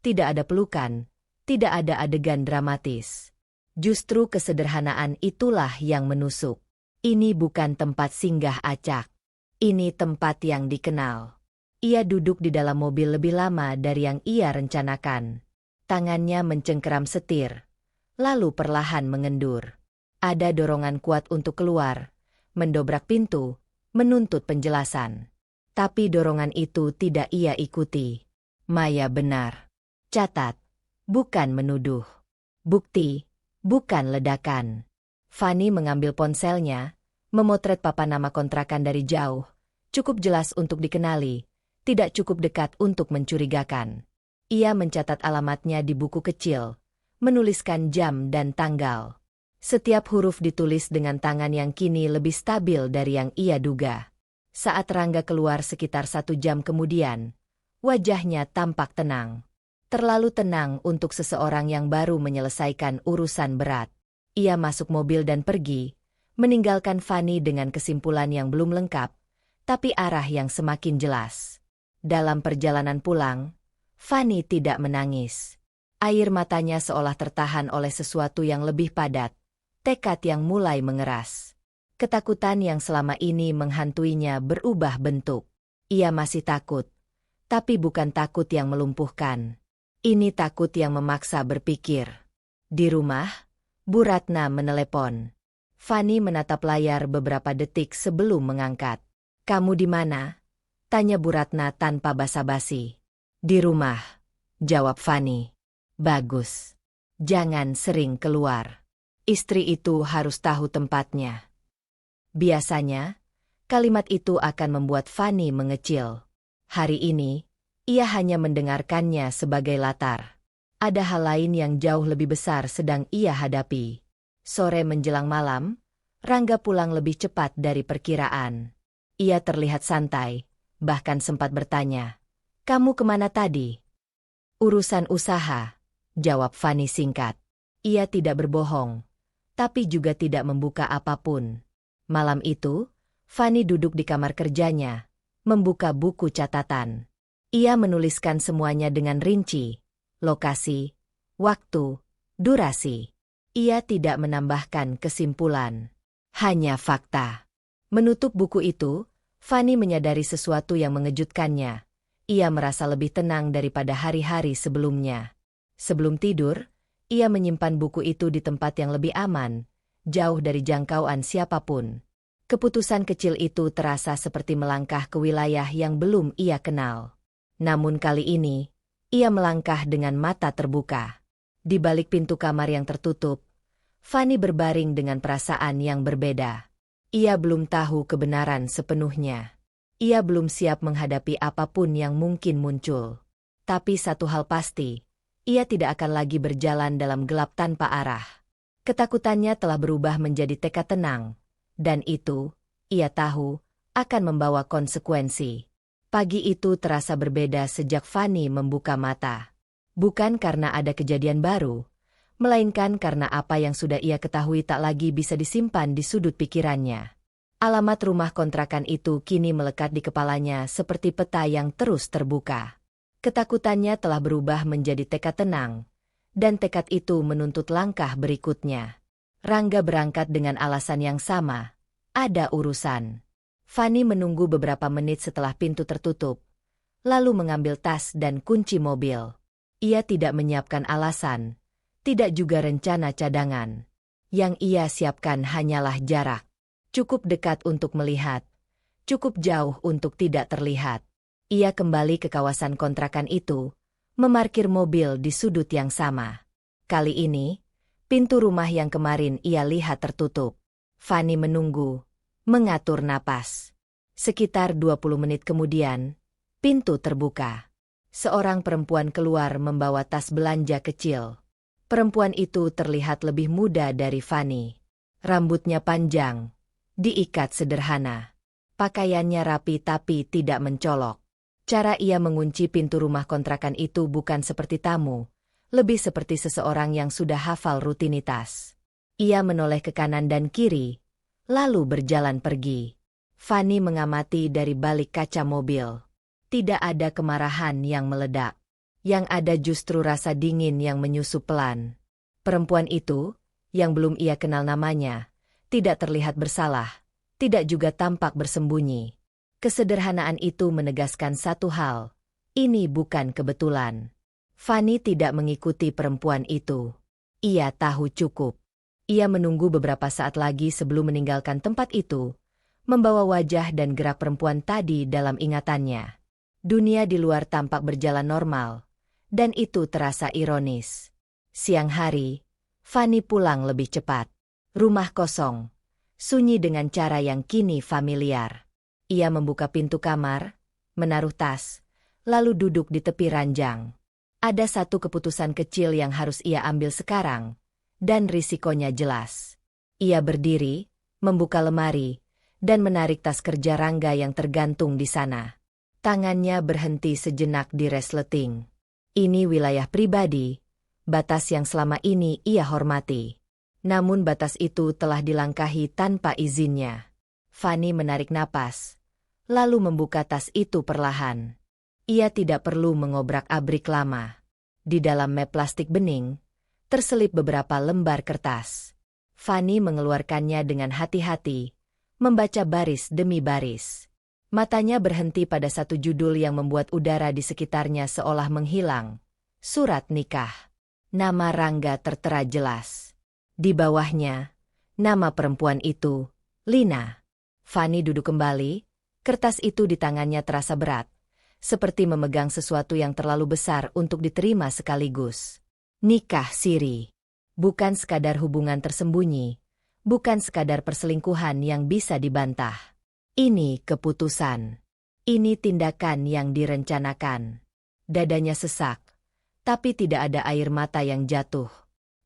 tidak ada pelukan, tidak ada adegan dramatis. Justru kesederhanaan itulah yang menusuk. Ini bukan tempat singgah acak. Ini tempat yang dikenal. Ia duduk di dalam mobil lebih lama dari yang ia rencanakan. Tangannya mencengkeram setir, lalu perlahan mengendur. Ada dorongan kuat untuk keluar, mendobrak pintu, menuntut penjelasan. Tapi dorongan itu tidak ia ikuti. Maya benar. Catat, bukan menuduh. Bukti, bukan ledakan. Fanny mengambil ponselnya, memotret papan nama kontrakan dari jauh. Cukup jelas untuk dikenali, tidak cukup dekat untuk mencurigakan. Ia mencatat alamatnya di buku kecil, menuliskan jam dan tanggal. Setiap huruf ditulis dengan tangan yang kini lebih stabil dari yang ia duga. Saat Rangga keluar sekitar 1 jam kemudian, wajahnya tampak tenang. Terlalu tenang untuk seseorang yang baru menyelesaikan urusan berat. Ia masuk mobil dan pergi, meninggalkan Fanny dengan kesimpulan yang belum lengkap, tapi arah yang semakin jelas. Dalam perjalanan pulang, Fanny tidak menangis. Air matanya seolah tertahan oleh sesuatu yang lebih padat, tekad yang mulai mengeras. Ketakutan yang selama ini menghantuinya berubah bentuk. Ia masih takut, tapi bukan takut yang melumpuhkan. Ini takut yang memaksa berpikir. Di rumah, Bu Ratna menelepon. Fanny menatap layar beberapa detik sebelum mengangkat. "Kamu di mana?" tanya Bu Ratna tanpa basa-basi. "Di rumah," jawab Fanny. "Bagus. Jangan sering keluar. Istri itu harus tahu tempatnya." Biasanya, kalimat itu akan membuat Fanny mengecil. Hari ini, ia hanya mendengarkannya sebagai latar. Ada hal lain yang jauh lebih besar sedang ia hadapi. Sore menjelang malam, Rangga pulang lebih cepat dari perkiraan. Ia terlihat santai, bahkan sempat bertanya, "Kamu kemana tadi?" "Urusan usaha," jawab Fanny singkat. Ia tidak berbohong, tapi juga tidak membuka apapun. Malam itu, Fanny duduk di kamar kerjanya, membuka buku catatan. Ia menuliskan semuanya dengan rinci, lokasi, waktu, durasi. Ia tidak menambahkan kesimpulan, hanya fakta. Menutup buku itu, Fanny menyadari sesuatu yang mengejutkannya. Ia merasa lebih tenang daripada hari-hari sebelumnya. Sebelum tidur, ia menyimpan buku itu di tempat yang lebih aman, jauh dari jangkauan siapapun. Keputusan kecil itu terasa seperti melangkah ke wilayah yang belum ia kenal. Namun kali ini, ia melangkah dengan mata terbuka. Di balik pintu kamar yang tertutup, Fanny berbaring dengan perasaan yang berbeda. Ia belum tahu kebenaran sepenuhnya. Ia belum siap menghadapi apapun yang mungkin muncul. Tapi satu hal pasti, ia tidak akan lagi berjalan dalam gelap tanpa arah. Ketakutannya telah berubah menjadi tekad tenang. Dan itu, ia tahu, akan membawa konsekuensi. Pagi itu terasa berbeda sejak Fanny membuka mata. Bukan karena ada kejadian baru, melainkan karena apa yang sudah ia ketahui tak lagi bisa disimpan di sudut pikirannya. Alamat rumah kontrakan itu kini melekat di kepalanya seperti peta yang terus terbuka. Ketakutannya telah berubah menjadi tekad tenang, dan tekad itu menuntut langkah berikutnya. Rangga berangkat dengan alasan yang sama. Ada urusan. Fanny menunggu beberapa menit setelah pintu tertutup, lalu mengambil tas dan kunci mobil. Ia tidak menyiapkan alasan, tidak juga rencana cadangan. Yang ia siapkan hanyalah jarak. Cukup dekat untuk melihat, cukup jauh untuk tidak terlihat. Ia kembali ke kawasan kontrakan itu, memarkir mobil di sudut yang sama. Kali ini, pintu rumah yang kemarin ia lihat tertutup. Fanny menunggu, mengatur napas. Sekitar 20 menit kemudian, pintu terbuka. Seorang perempuan keluar membawa tas belanja kecil. Perempuan itu terlihat lebih muda dari Fanny. Rambutnya panjang, diikat sederhana. Pakaiannya rapi tapi tidak mencolok. Cara ia mengunci pintu rumah kontrakan itu bukan seperti tamu, lebih seperti seseorang yang sudah hafal rutinitas. Ia menoleh ke kanan dan kiri, lalu berjalan pergi. Fanny mengamati dari balik kaca mobil. Tidak ada kemarahan yang meledak. Yang ada justru rasa dingin yang menyusup pelan. Perempuan itu, yang belum ia kenal namanya, tidak terlihat bersalah, tidak juga tampak bersembunyi. Kesederhanaan itu menegaskan satu hal. Ini bukan kebetulan. Fanny tidak mengikuti perempuan itu. Ia tahu cukup. Ia menunggu beberapa saat lagi sebelum meninggalkan tempat itu, membawa wajah dan gerak perempuan tadi dalam ingatannya. Dunia di luar tampak berjalan normal, dan itu terasa ironis. Siang hari, Fanny pulang lebih cepat. Rumah kosong, sunyi dengan cara yang kini familiar. Ia membuka pintu kamar, menaruh tas, lalu duduk di tepi ranjang. Ada satu keputusan kecil yang harus ia ambil sekarang, dan risikonya jelas. Ia berdiri, membuka lemari, dan menarik tas kerja Rangga yang tergantung di sana. Tangannya berhenti sejenak di resleting. Ini wilayah pribadi, batas yang selama ini ia hormati. Namun batas itu telah dilangkahi tanpa izinnya. Fanny menarik napas, lalu membuka tas itu perlahan. Ia tidak perlu mengobrak-abrik lama. Di dalam map plastik bening, terselip beberapa lembar kertas. Fanny mengeluarkannya dengan hati-hati, membaca baris demi baris. Matanya berhenti pada satu judul yang membuat udara di sekitarnya seolah menghilang. Surat nikah. Nama Rangga tertera jelas. Di bawahnya, nama perempuan itu, Lina. Fanny duduk kembali, kertas itu di tangannya terasa berat, seperti memegang sesuatu yang terlalu besar untuk diterima sekaligus. Nikah siri. Bukan sekadar hubungan tersembunyi, bukan sekadar perselingkuhan yang bisa dibantah. Ini keputusan. Ini tindakan yang direncanakan. Dadanya sesak, tapi tidak ada air mata yang jatuh.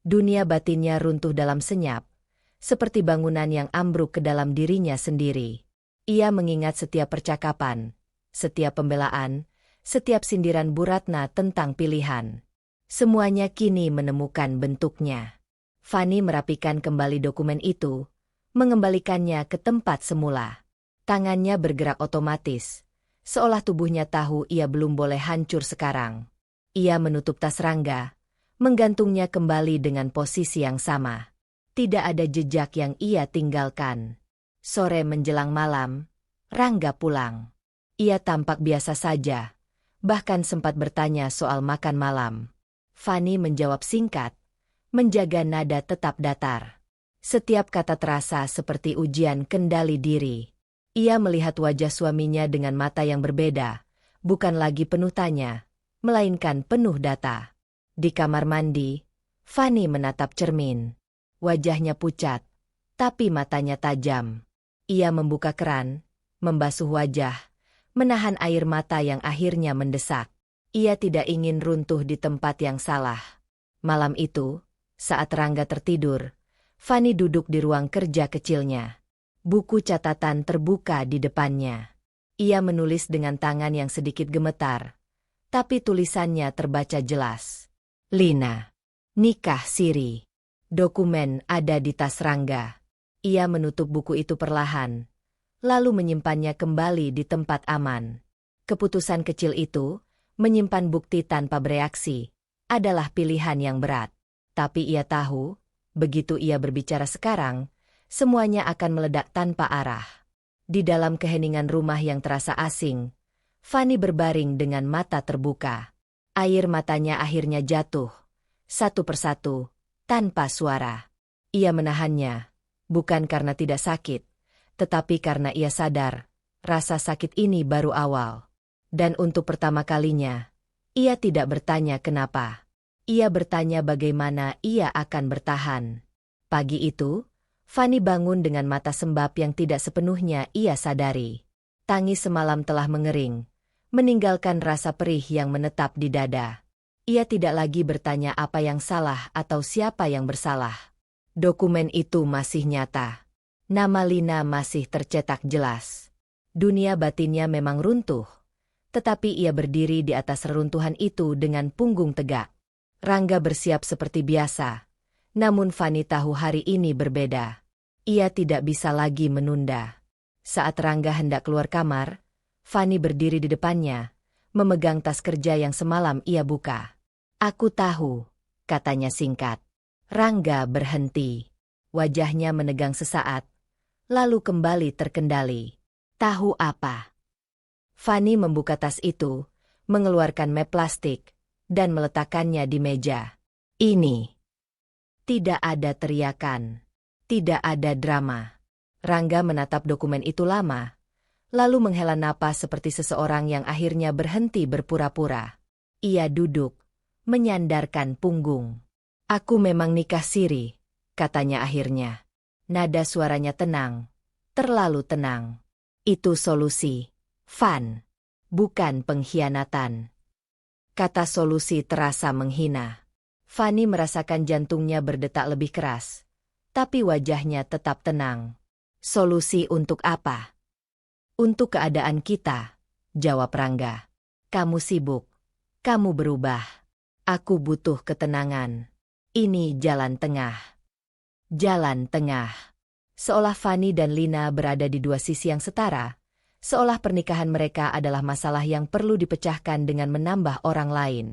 Dunia batinnya runtuh dalam senyap, seperti bangunan yang ambruk ke dalam dirinya sendiri. Ia mengingat setiap percakapan, setiap pembelaan, setiap sindiran Bu Ratna tentang pilihan. Semuanya kini menemukan bentuknya. Fanny merapikan kembali dokumen itu, mengembalikannya ke tempat semula. Tangannya bergerak otomatis, seolah tubuhnya tahu ia belum boleh hancur sekarang. Ia menutup tas Rangga, menggantungnya kembali dengan posisi yang sama. Tidak ada jejak yang ia tinggalkan. Sore menjelang malam, Rangga pulang. Ia tampak biasa saja, bahkan sempat bertanya soal makan malam. Fanny menjawab singkat, menjaga nada tetap datar. Setiap kata terasa seperti ujian kendali diri. Ia melihat wajah suaminya dengan mata yang berbeda, bukan lagi penuh tanya, melainkan penuh data. Di kamar mandi, Fanny menatap cermin. Wajahnya pucat, tapi matanya tajam. Ia membuka keran, membasuh wajah, menahan air mata yang akhirnya mendesak. Ia tidak ingin runtuh di tempat yang salah. Malam itu, saat Rangga tertidur, Fanny duduk di ruang kerja kecilnya. Buku catatan terbuka di depannya. Ia menulis dengan tangan yang sedikit gemetar, tapi tulisannya terbaca jelas. Lina. Nikah siri. Dokumen ada di tas Rangga. Ia menutup buku itu perlahan, lalu menyimpannya kembali di tempat aman. Keputusan kecil itu, menyimpan bukti tanpa bereaksi, adalah pilihan yang berat. Tapi ia tahu, begitu ia berbicara sekarang, semuanya akan meledak tanpa arah. Di dalam keheningan rumah yang terasa asing, Fanny berbaring dengan mata terbuka. Air matanya akhirnya jatuh, satu persatu, tanpa suara. Ia menahannya, bukan karena tidak sakit, tetapi karena ia sadar, rasa sakit ini baru awal. Dan untuk pertama kalinya, ia tidak bertanya kenapa. Ia bertanya bagaimana ia akan bertahan. Pagi itu, Fanny bangun dengan mata sembab yang tidak sepenuhnya ia sadari. Tangis semalam telah mengering, meninggalkan rasa perih yang menetap di dada. Ia tidak lagi bertanya apa yang salah atau siapa yang bersalah. Dokumen itu masih nyata. Nama Lina masih tercetak jelas. Dunia batinnya memang runtuh, tetapi ia berdiri di atas reruntuhan itu dengan punggung tegak. Rangga bersiap seperti biasa, namun Fanny tahu hari ini berbeda. Ia tidak bisa lagi menunda. Saat Rangga hendak keluar kamar, Fanny berdiri di depannya, memegang tas kerja yang semalam ia buka. "Aku tahu," katanya singkat. Rangga berhenti. Wajahnya menegang sesaat, lalu kembali terkendali. "Tahu apa?" Fanny membuka tas itu, mengeluarkan map plastik, dan meletakkannya di meja. Ini. Tidak ada teriakan. Tidak ada drama. Rangga menatap dokumen itu lama, lalu menghela napas seperti seseorang yang akhirnya berhenti berpura-pura. Ia duduk, menyandarkan punggung. "Aku memang nikah siri," katanya akhirnya. Nada suaranya tenang, terlalu tenang. "Itu solusi, Van. Bukan pengkhianatan." Kata solusi terasa menghina. Fanny merasakan jantungnya berdetak lebih keras, tapi wajahnya tetap tenang. "Solusi untuk apa?" "Untuk keadaan kita," jawab Rangga. "Kamu sibuk. Kamu berubah. Aku butuh ketenangan. Ini jalan tengah." Jalan tengah. Seolah Fanny dan Lina berada di dua sisi yang setara, seolah pernikahan mereka adalah masalah yang perlu dipecahkan dengan menambah orang lain.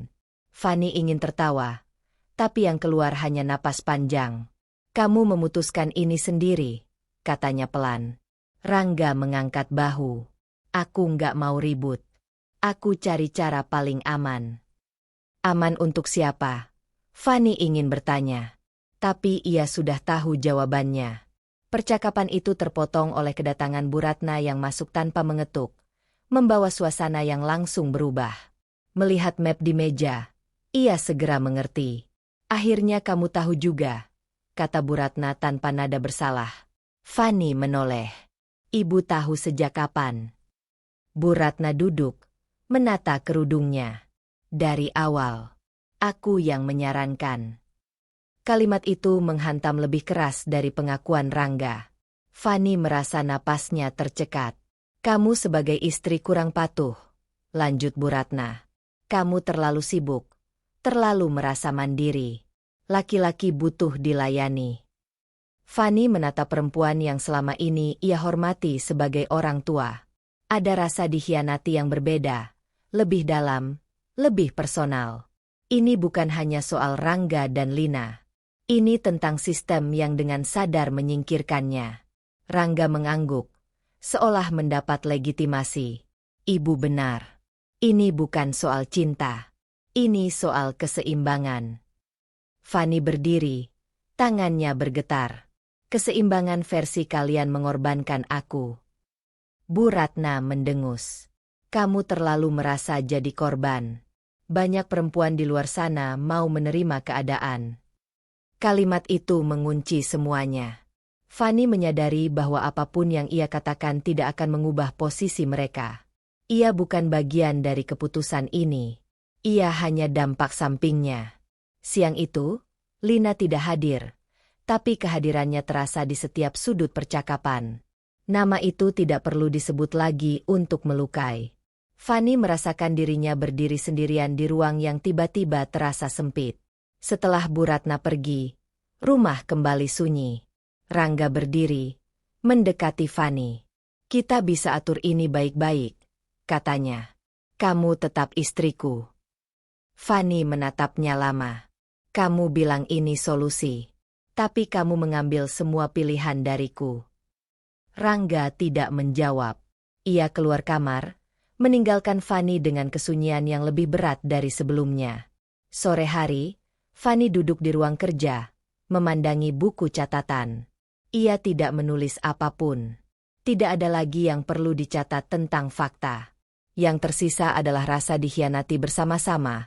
Fanny ingin tertawa, tapi yang keluar hanya napas panjang. "Kamu memutuskan ini sendiri," katanya pelan. Rangga mengangkat bahu. "Aku nggak mau ribut. Aku cari cara paling aman." "Aman untuk siapa?" Fanny ingin bertanya, tapi ia sudah tahu jawabannya. Percakapan itu terpotong oleh kedatangan Bu Ratna yang masuk tanpa mengetuk, membawa suasana yang langsung berubah. Melihat map di meja, ia segera mengerti. "Akhirnya kamu tahu juga," kata Bu Ratna tanpa nada bersalah. Fanny menoleh. "Ibu tahu sejak kapan?" Bu Ratna duduk, menata kerudungnya. "Dari awal. Aku yang menyarankan." Kalimat itu menghantam lebih keras dari pengakuan Rangga. Fanny merasa napasnya tercekat. "Kamu sebagai istri kurang patuh," lanjut Bu Ratna. "Kamu terlalu sibuk, terlalu merasa mandiri. Laki-laki butuh dilayani." Fanny menatap perempuan yang selama ini ia hormati sebagai orang tua. Ada rasa dikhianati yang berbeda, lebih dalam, lebih personal. Ini bukan hanya soal Rangga dan Lina. Ini tentang sistem yang dengan sadar menyingkirkannya. Rangga mengangguk, seolah mendapat legitimasi. "Ibu benar. Ini bukan soal cinta. Ini soal keseimbangan." Fanny berdiri, tangannya bergetar. Keseimbangan versi kalian mengorbankan aku. Bu Ratna mendengus. Kamu terlalu merasa jadi korban. Banyak perempuan di luar sana mau menerima keadaan. Kalimat itu mengunci semuanya. Fanny menyadari bahwa apapun yang ia katakan tidak akan mengubah posisi mereka. Ia bukan bagian dari keputusan ini. Ia hanya dampak sampingnya. Siang itu, Lina tidak hadir. Tapi kehadirannya terasa di setiap sudut percakapan. Nama itu tidak perlu disebut lagi untuk melukai. Fanny merasakan dirinya berdiri sendirian di ruang yang tiba-tiba terasa sempit. Setelah Bu Ratna pergi, rumah kembali sunyi. Rangga berdiri, mendekati Fanny. Kita bisa atur ini baik-baik, katanya. Kamu tetap istriku. Fanny menatapnya lama. Kamu bilang ini solusi. Tapi kamu mengambil semua pilihan dariku. Rangga tidak menjawab. Ia keluar kamar, meninggalkan Fanny dengan kesunyian yang lebih berat dari sebelumnya. Sore hari, Fanny duduk di ruang kerja, memandangi buku catatan. Ia tidak menulis apapun. Tidak ada lagi yang perlu dicatat tentang fakta. Yang tersisa adalah rasa dikhianati bersama-sama,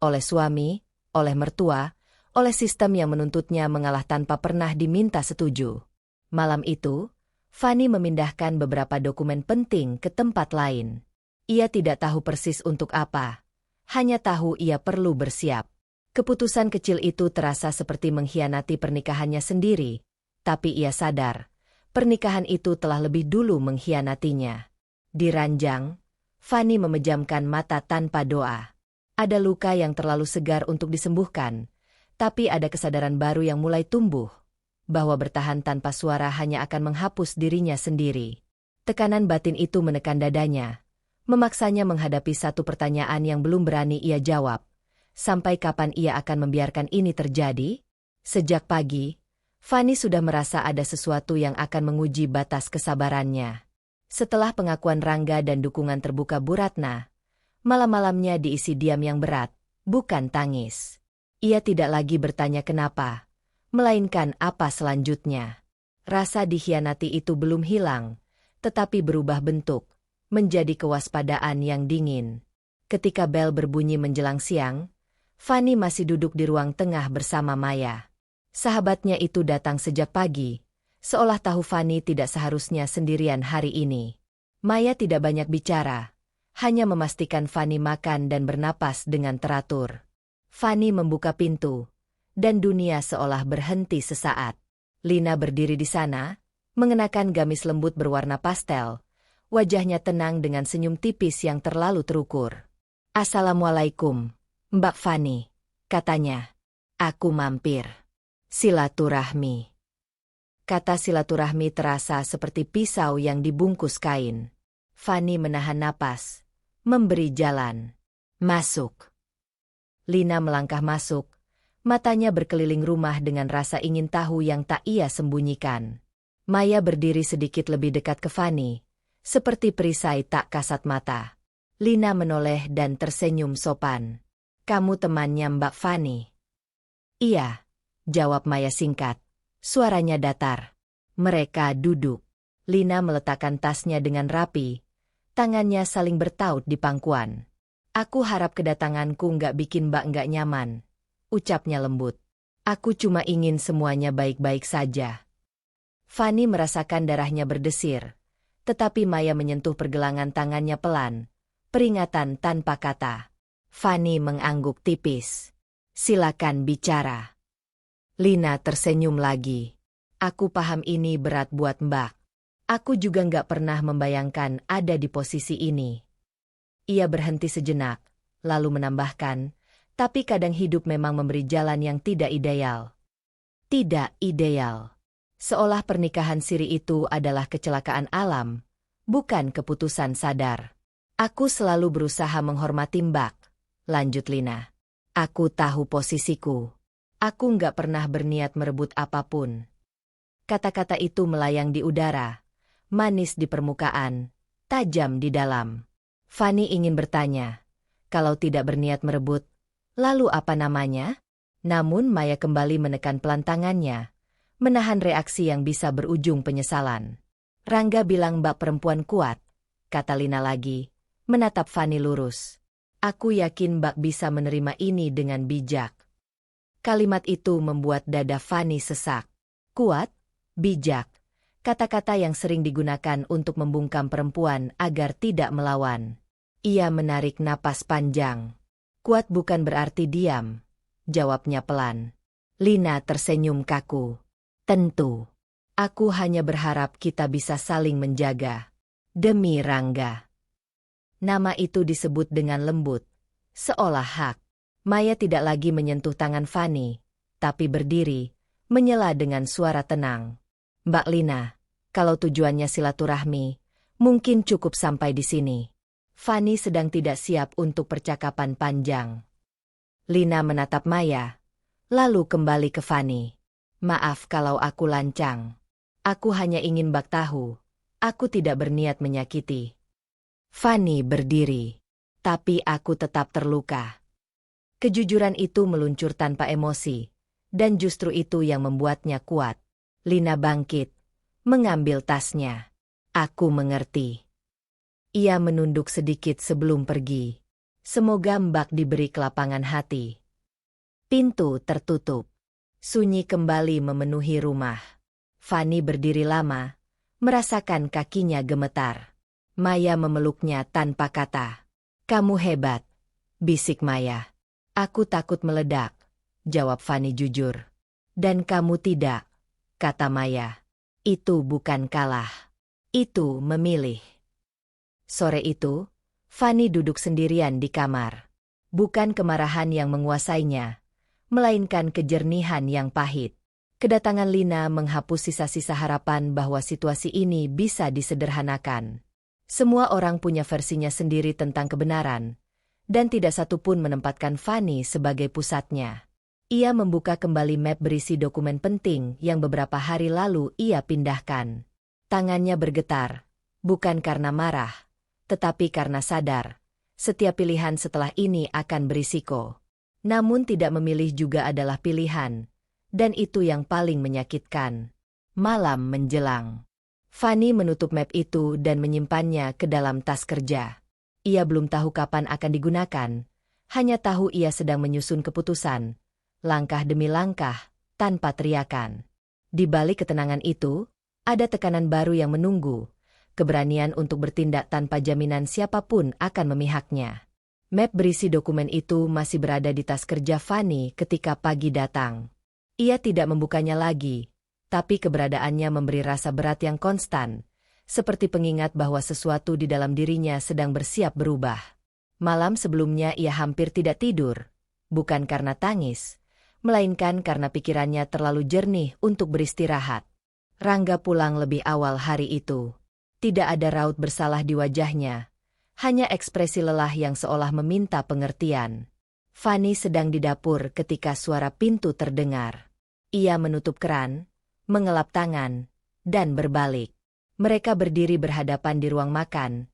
oleh suami, oleh mertua, oleh sistem yang menuntutnya mengalah tanpa pernah diminta setuju. Malam itu, Fanny memindahkan beberapa dokumen penting ke tempat lain. Ia tidak tahu persis untuk apa. Hanya tahu ia perlu bersiap. Keputusan kecil itu terasa seperti mengkhianati pernikahannya sendiri. Tapi ia sadar, pernikahan itu telah lebih dulu mengkhianatinya. Di ranjang, Fanny memejamkan mata tanpa doa. Ada luka yang terlalu segar untuk disembuhkan. Tapi ada kesadaran baru yang mulai tumbuh, bahwa bertahan tanpa suara hanya akan menghapus dirinya sendiri. Tekanan batin itu menekan dadanya, memaksanya menghadapi satu pertanyaan yang belum berani ia jawab. Sampai kapan ia akan membiarkan ini terjadi? Sejak pagi, Fanny sudah merasa ada sesuatu yang akan menguji batas kesabarannya. Setelah pengakuan Rangga dan dukungan terbuka Bu Ratna, malam-malamnya diisi diam yang berat, bukan tangis. Ia tidak lagi bertanya kenapa, melainkan apa selanjutnya. Rasa dikhianati itu belum hilang, tetapi berubah bentuk, menjadi kewaspadaan yang dingin. Ketika bel berbunyi menjelang siang, Fanny masih duduk di ruang tengah bersama Maya. Sahabatnya itu datang sejak pagi, seolah tahu Fanny tidak seharusnya sendirian hari ini. Maya tidak banyak bicara, hanya memastikan Fanny makan dan bernapas dengan teratur. Fanny membuka pintu, dan dunia seolah berhenti sesaat. Lina berdiri di sana, mengenakan gamis lembut berwarna pastel. Wajahnya tenang dengan senyum tipis yang terlalu terukur. "Assalamualaikum, Mbak Fanny," katanya. "Aku mampir. Silaturahmi." Kata silaturahmi terasa seperti pisau yang dibungkus kain. Fanny menahan napas, memberi jalan. "Masuk." Lina melangkah masuk, matanya berkeliling rumah dengan rasa ingin tahu yang tak ia sembunyikan. Maya berdiri sedikit lebih dekat ke Fanny, seperti perisai tak kasat mata. Lina menoleh dan tersenyum sopan. "Kamu temannya Mbak Fanny?" "Iya," jawab Maya singkat. Suaranya datar. Mereka duduk. Lina meletakkan tasnya dengan rapi, tangannya saling bertaut di pangkuan. "Aku harap kedatanganku nggak bikin Mbak nggak nyaman," ucapnya lembut. "Aku cuma ingin semuanya baik-baik saja." Fanny merasakan darahnya berdesir, tetapi Maya menyentuh pergelangan tangannya pelan, peringatan tanpa kata. Fanny mengangguk tipis. "Silakan bicara." Lina tersenyum lagi. "Aku paham ini berat buat Mbak. Aku juga nggak pernah membayangkan ada di posisi ini." Ia berhenti sejenak, lalu menambahkan, "Tapi kadang hidup memang memberi jalan yang tidak ideal." Tidak ideal. Seolah pernikahan siri itu adalah kecelakaan alam, bukan keputusan sadar. "Aku selalu berusaha menghormati Mbak," lanjut Lina. "Aku tahu posisiku. Aku nggak pernah berniat merebut apapun." Kata-kata itu melayang di udara, manis di permukaan, tajam di dalam. Fanny ingin bertanya, kalau tidak berniat merebut, lalu apa namanya? Namun Maya kembali menekan pelan tangannya, menahan reaksi yang bisa berujung penyesalan. Rangga bilang Mbak perempuan kuat, kata Lina lagi, menatap Fanny lurus. Aku yakin Mbak bisa menerima ini dengan bijak. Kalimat itu membuat dada Fanny sesak. Kuat, bijak, kata-kata yang sering digunakan untuk membungkam perempuan agar tidak melawan. Ia menarik napas panjang. Kuat bukan berarti diam, jawabnya pelan. Lina tersenyum kaku. Tentu. Aku hanya berharap kita bisa saling menjaga. Demi Rangga. Nama itu disebut dengan lembut, seolah hak. Maya tidak lagi menyentuh tangan Fanny, tapi berdiri, menyela dengan suara tenang. Mbak Lina, kalau tujuannya silaturahmi, mungkin cukup sampai di sini. Fanny sedang tidak siap untuk percakapan panjang. Lina menatap Maya, lalu kembali ke Fanny. Maaf kalau aku lancang. Aku hanya ingin Mbak tahu, aku tidak berniat menyakiti. Fanny berdiri, tapi aku tetap terluka. Kejujuran itu meluncur tanpa emosi, dan justru itu yang membuatnya kuat. Lina bangkit, mengambil tasnya. Aku mengerti. Ia menunduk sedikit sebelum pergi. Semoga Mbak diberi kelapangan hati. Pintu tertutup. Sunyi kembali memenuhi rumah. Fanny berdiri lama, merasakan kakinya gemetar. Maya memeluknya tanpa kata. Kamu hebat, bisik Maya. Aku takut meledak, jawab Fanny jujur. Dan kamu tidak, kata Maya. Itu bukan kalah. Itu memilih. Sore itu, Fanny duduk sendirian di kamar. Bukan kemarahan yang menguasainya, melainkan kejernihan yang pahit. Kedatangan Lina menghapus sisa-sisa harapan bahwa situasi ini bisa disederhanakan. Semua orang punya versinya sendiri tentang kebenaran, dan tidak satu pun menempatkan Fanny sebagai pusatnya. Ia membuka kembali map berisi dokumen penting yang beberapa hari lalu ia pindahkan. Tangannya bergetar, bukan karena marah, tetapi karena sadar, setiap pilihan setelah ini akan berisiko. Namun tidak memilih juga adalah pilihan, dan itu yang paling menyakitkan. Malam menjelang. Fanny menutup map itu dan menyimpannya ke dalam tas kerja. Ia belum tahu kapan akan digunakan, hanya tahu ia sedang menyusun keputusan, langkah demi langkah, tanpa teriakan. Di balik ketenangan itu, ada tekanan baru yang menunggu, keberanian untuk bertindak tanpa jaminan siapapun akan memihaknya. Map berisi dokumen itu masih berada di tas kerja Fanny ketika pagi datang. Ia tidak membukanya lagi, tapi keberadaannya memberi rasa berat yang konstan, seperti pengingat bahwa sesuatu di dalam dirinya sedang bersiap berubah. Malam sebelumnya ia hampir tidak tidur, bukan karena tangis, melainkan karena pikirannya terlalu jernih untuk beristirahat. Rangga pulang lebih awal hari itu. Tidak ada raut bersalah di wajahnya, hanya ekspresi lelah yang seolah meminta pengertian. Fanny sedang di dapur ketika suara pintu terdengar. Ia menutup keran, mengelap tangan, dan berbalik. Mereka berdiri berhadapan di ruang makan,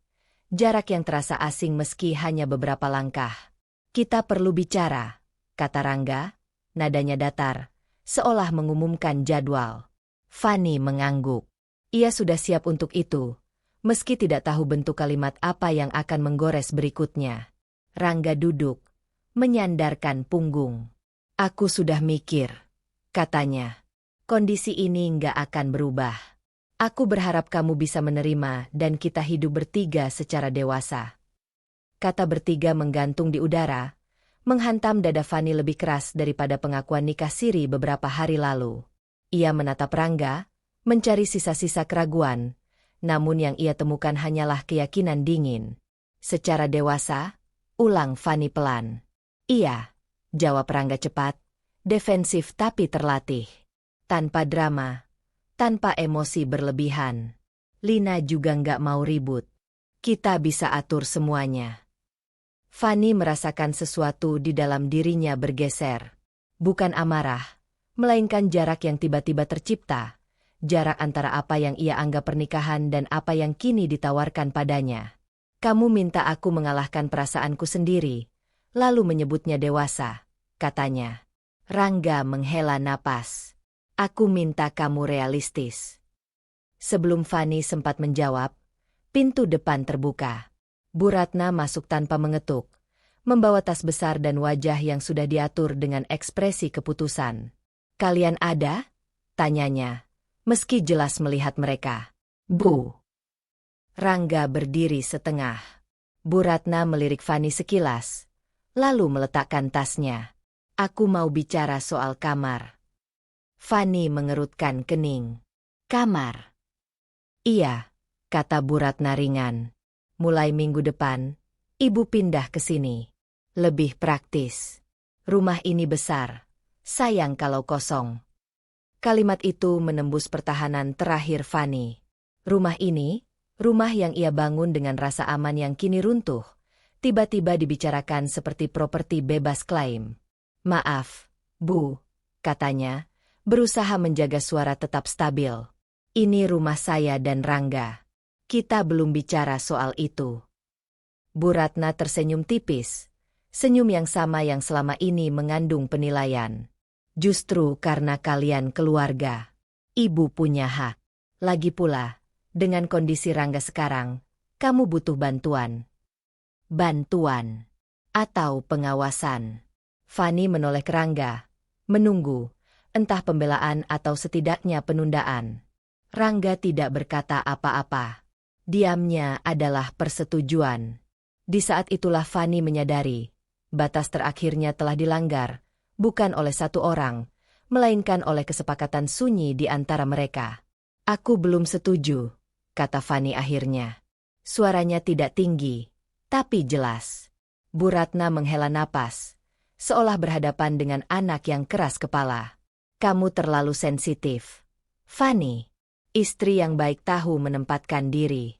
jarak yang terasa asing meski hanya beberapa langkah. Kita perlu bicara, kata Rangga, nadanya datar, seolah mengumumkan jadwal. Fanny mengangguk. Ia sudah siap untuk itu, meski tidak tahu bentuk kalimat apa yang akan menggores berikutnya. Rangga duduk, menyandarkan punggung. Aku sudah mikir, katanya. Kondisi ini nggak akan berubah. Aku berharap kamu bisa menerima dan kita hidup bertiga secara dewasa. Kata bertiga menggantung di udara, menghantam dada Fanny lebih keras daripada pengakuan nikah siri beberapa hari lalu. Ia menatap Rangga, mencari sisa-sisa keraguan, namun yang ia temukan hanyalah keyakinan dingin. Secara dewasa, ulang Fanny pelan. Iya, jawab Rangga cepat, defensif tapi terlatih. Tanpa drama, tanpa emosi berlebihan. Lina juga nggak mau ribut. Kita bisa atur semuanya. Fanny merasakan sesuatu di dalam dirinya bergeser. Bukan amarah, melainkan jarak yang tiba-tiba tercipta. Jarak antara apa yang ia anggap pernikahan dan apa yang kini ditawarkan padanya. Kamu minta aku mengalahkan perasaanku sendiri, lalu menyebutnya dewasa, katanya. Rangga menghela napas. Aku minta kamu realistis. Sebelum Fani sempat menjawab, pintu depan terbuka. Bu Ratna masuk tanpa mengetuk, membawa tas besar dan wajah yang sudah diatur dengan ekspresi keputusan. "Kalian ada?" tanyanya, meski jelas melihat mereka. "Bu." Rangga berdiri setengah. Bu Ratna melirik Fani sekilas, lalu meletakkan tasnya. "Aku mau bicara soal kamar." Fani mengerutkan kening. "Kamar?" "Iya," kata Bu Ratna ringan. "Mulai minggu depan, Ibu pindah ke sini. Lebih praktis. Rumah ini besar. Sayang kalau kosong." Kalimat itu menembus pertahanan terakhir Fani. Rumah ini, rumah yang ia bangun dengan rasa aman yang kini runtuh, tiba-tiba dibicarakan seperti properti bebas klaim. "Maaf, Bu," katanya, berusaha menjaga suara tetap stabil. "Ini rumah saya dan Rangga. Kita belum bicara soal itu." Bu Ratna tersenyum tipis, senyum yang sama yang selama ini mengandung penilaian. "Justru karena kalian keluarga, Ibu punya hak. Lagi pula, dengan kondisi Rangga sekarang, kamu butuh bantuan." "Bantuan? Atau pengawasan?" Fani menoleh ke Rangga, menunggu, entah pembelaan atau setidaknya penundaan. Rangga tidak berkata apa-apa. Diamnya adalah persetujuan. Di saat itulah Fani menyadari, batas terakhirnya telah dilanggar, bukan oleh satu orang, melainkan oleh kesepakatan sunyi di antara mereka. "Aku belum setuju," kata Fani akhirnya. Suaranya tidak tinggi, tapi jelas. Bu Ratna menghela napas, seolah berhadapan dengan anak yang keras kepala. "Kamu terlalu sensitif, Fani." Istri yang baik tahu menempatkan diri.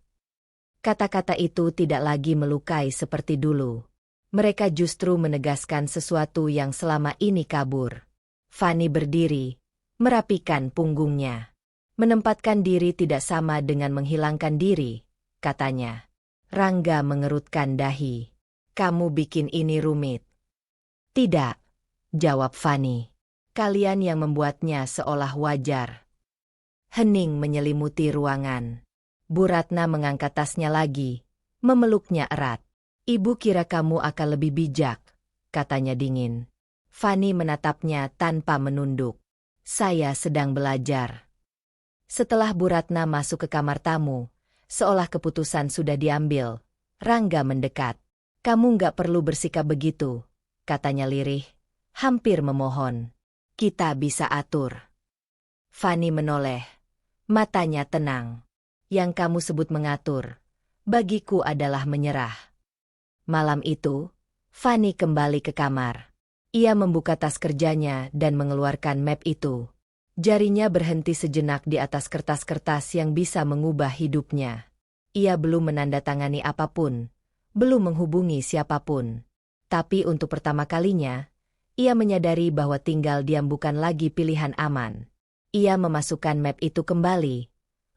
Kata-kata itu tidak lagi melukai seperti dulu. Mereka justru menegaskan sesuatu yang selama ini kabur. Fani berdiri, merapikan punggungnya. "Menempatkan diri tidak sama dengan menghilangkan diri," katanya. Rangga mengerutkan dahi. "Kamu bikin ini rumit." "Tidak," jawab Fani. "Kalian yang membuatnya seolah wajar." Hening menyelimuti ruangan. Bu Ratna mengangkat tasnya lagi, memeluknya erat. "Ibu kira kamu akan lebih bijak," katanya dingin. Fani menatapnya tanpa menunduk. "Saya sedang belajar." Setelah Bu Ratna masuk ke kamar tamu, seolah keputusan sudah diambil, Rangga mendekat. "Kamu nggak perlu bersikap begitu," katanya lirih, hampir memohon. "Kita bisa atur." Fani menoleh. Matanya tenang. "Yang kamu sebut mengatur, bagiku adalah menyerah." Malam itu, Fani kembali ke kamar. Ia membuka tas kerjanya dan mengeluarkan map itu. Jarinya berhenti sejenak di atas kertas-kertas yang bisa mengubah hidupnya. Ia belum menandatangani apapun, belum menghubungi siapapun. Tapi untuk pertama kalinya, ia menyadari bahwa tinggal diam bukan lagi pilihan aman. Ia memasukkan map itu kembali,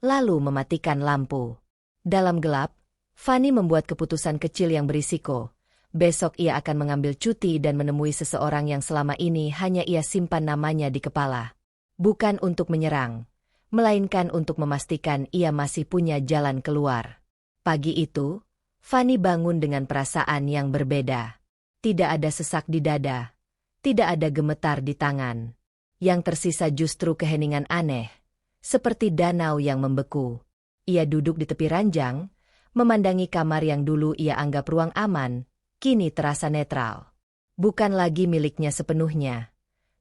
lalu mematikan lampu. Dalam gelap, Fani membuat keputusan kecil yang berisiko. Besok ia akan mengambil cuti dan menemui seseorang yang selama ini hanya ia simpan namanya di kepala. Bukan untuk menyerang, melainkan untuk memastikan ia masih punya jalan keluar. Pagi itu, Fani bangun dengan perasaan yang berbeda. Tidak ada sesak di dada, tidak ada gemetar di tangan. Yang tersisa justru keheningan aneh, seperti danau yang membeku. Ia duduk di tepi ranjang, memandangi kamar yang dulu ia anggap ruang aman, kini terasa netral. Bukan lagi miliknya sepenuhnya,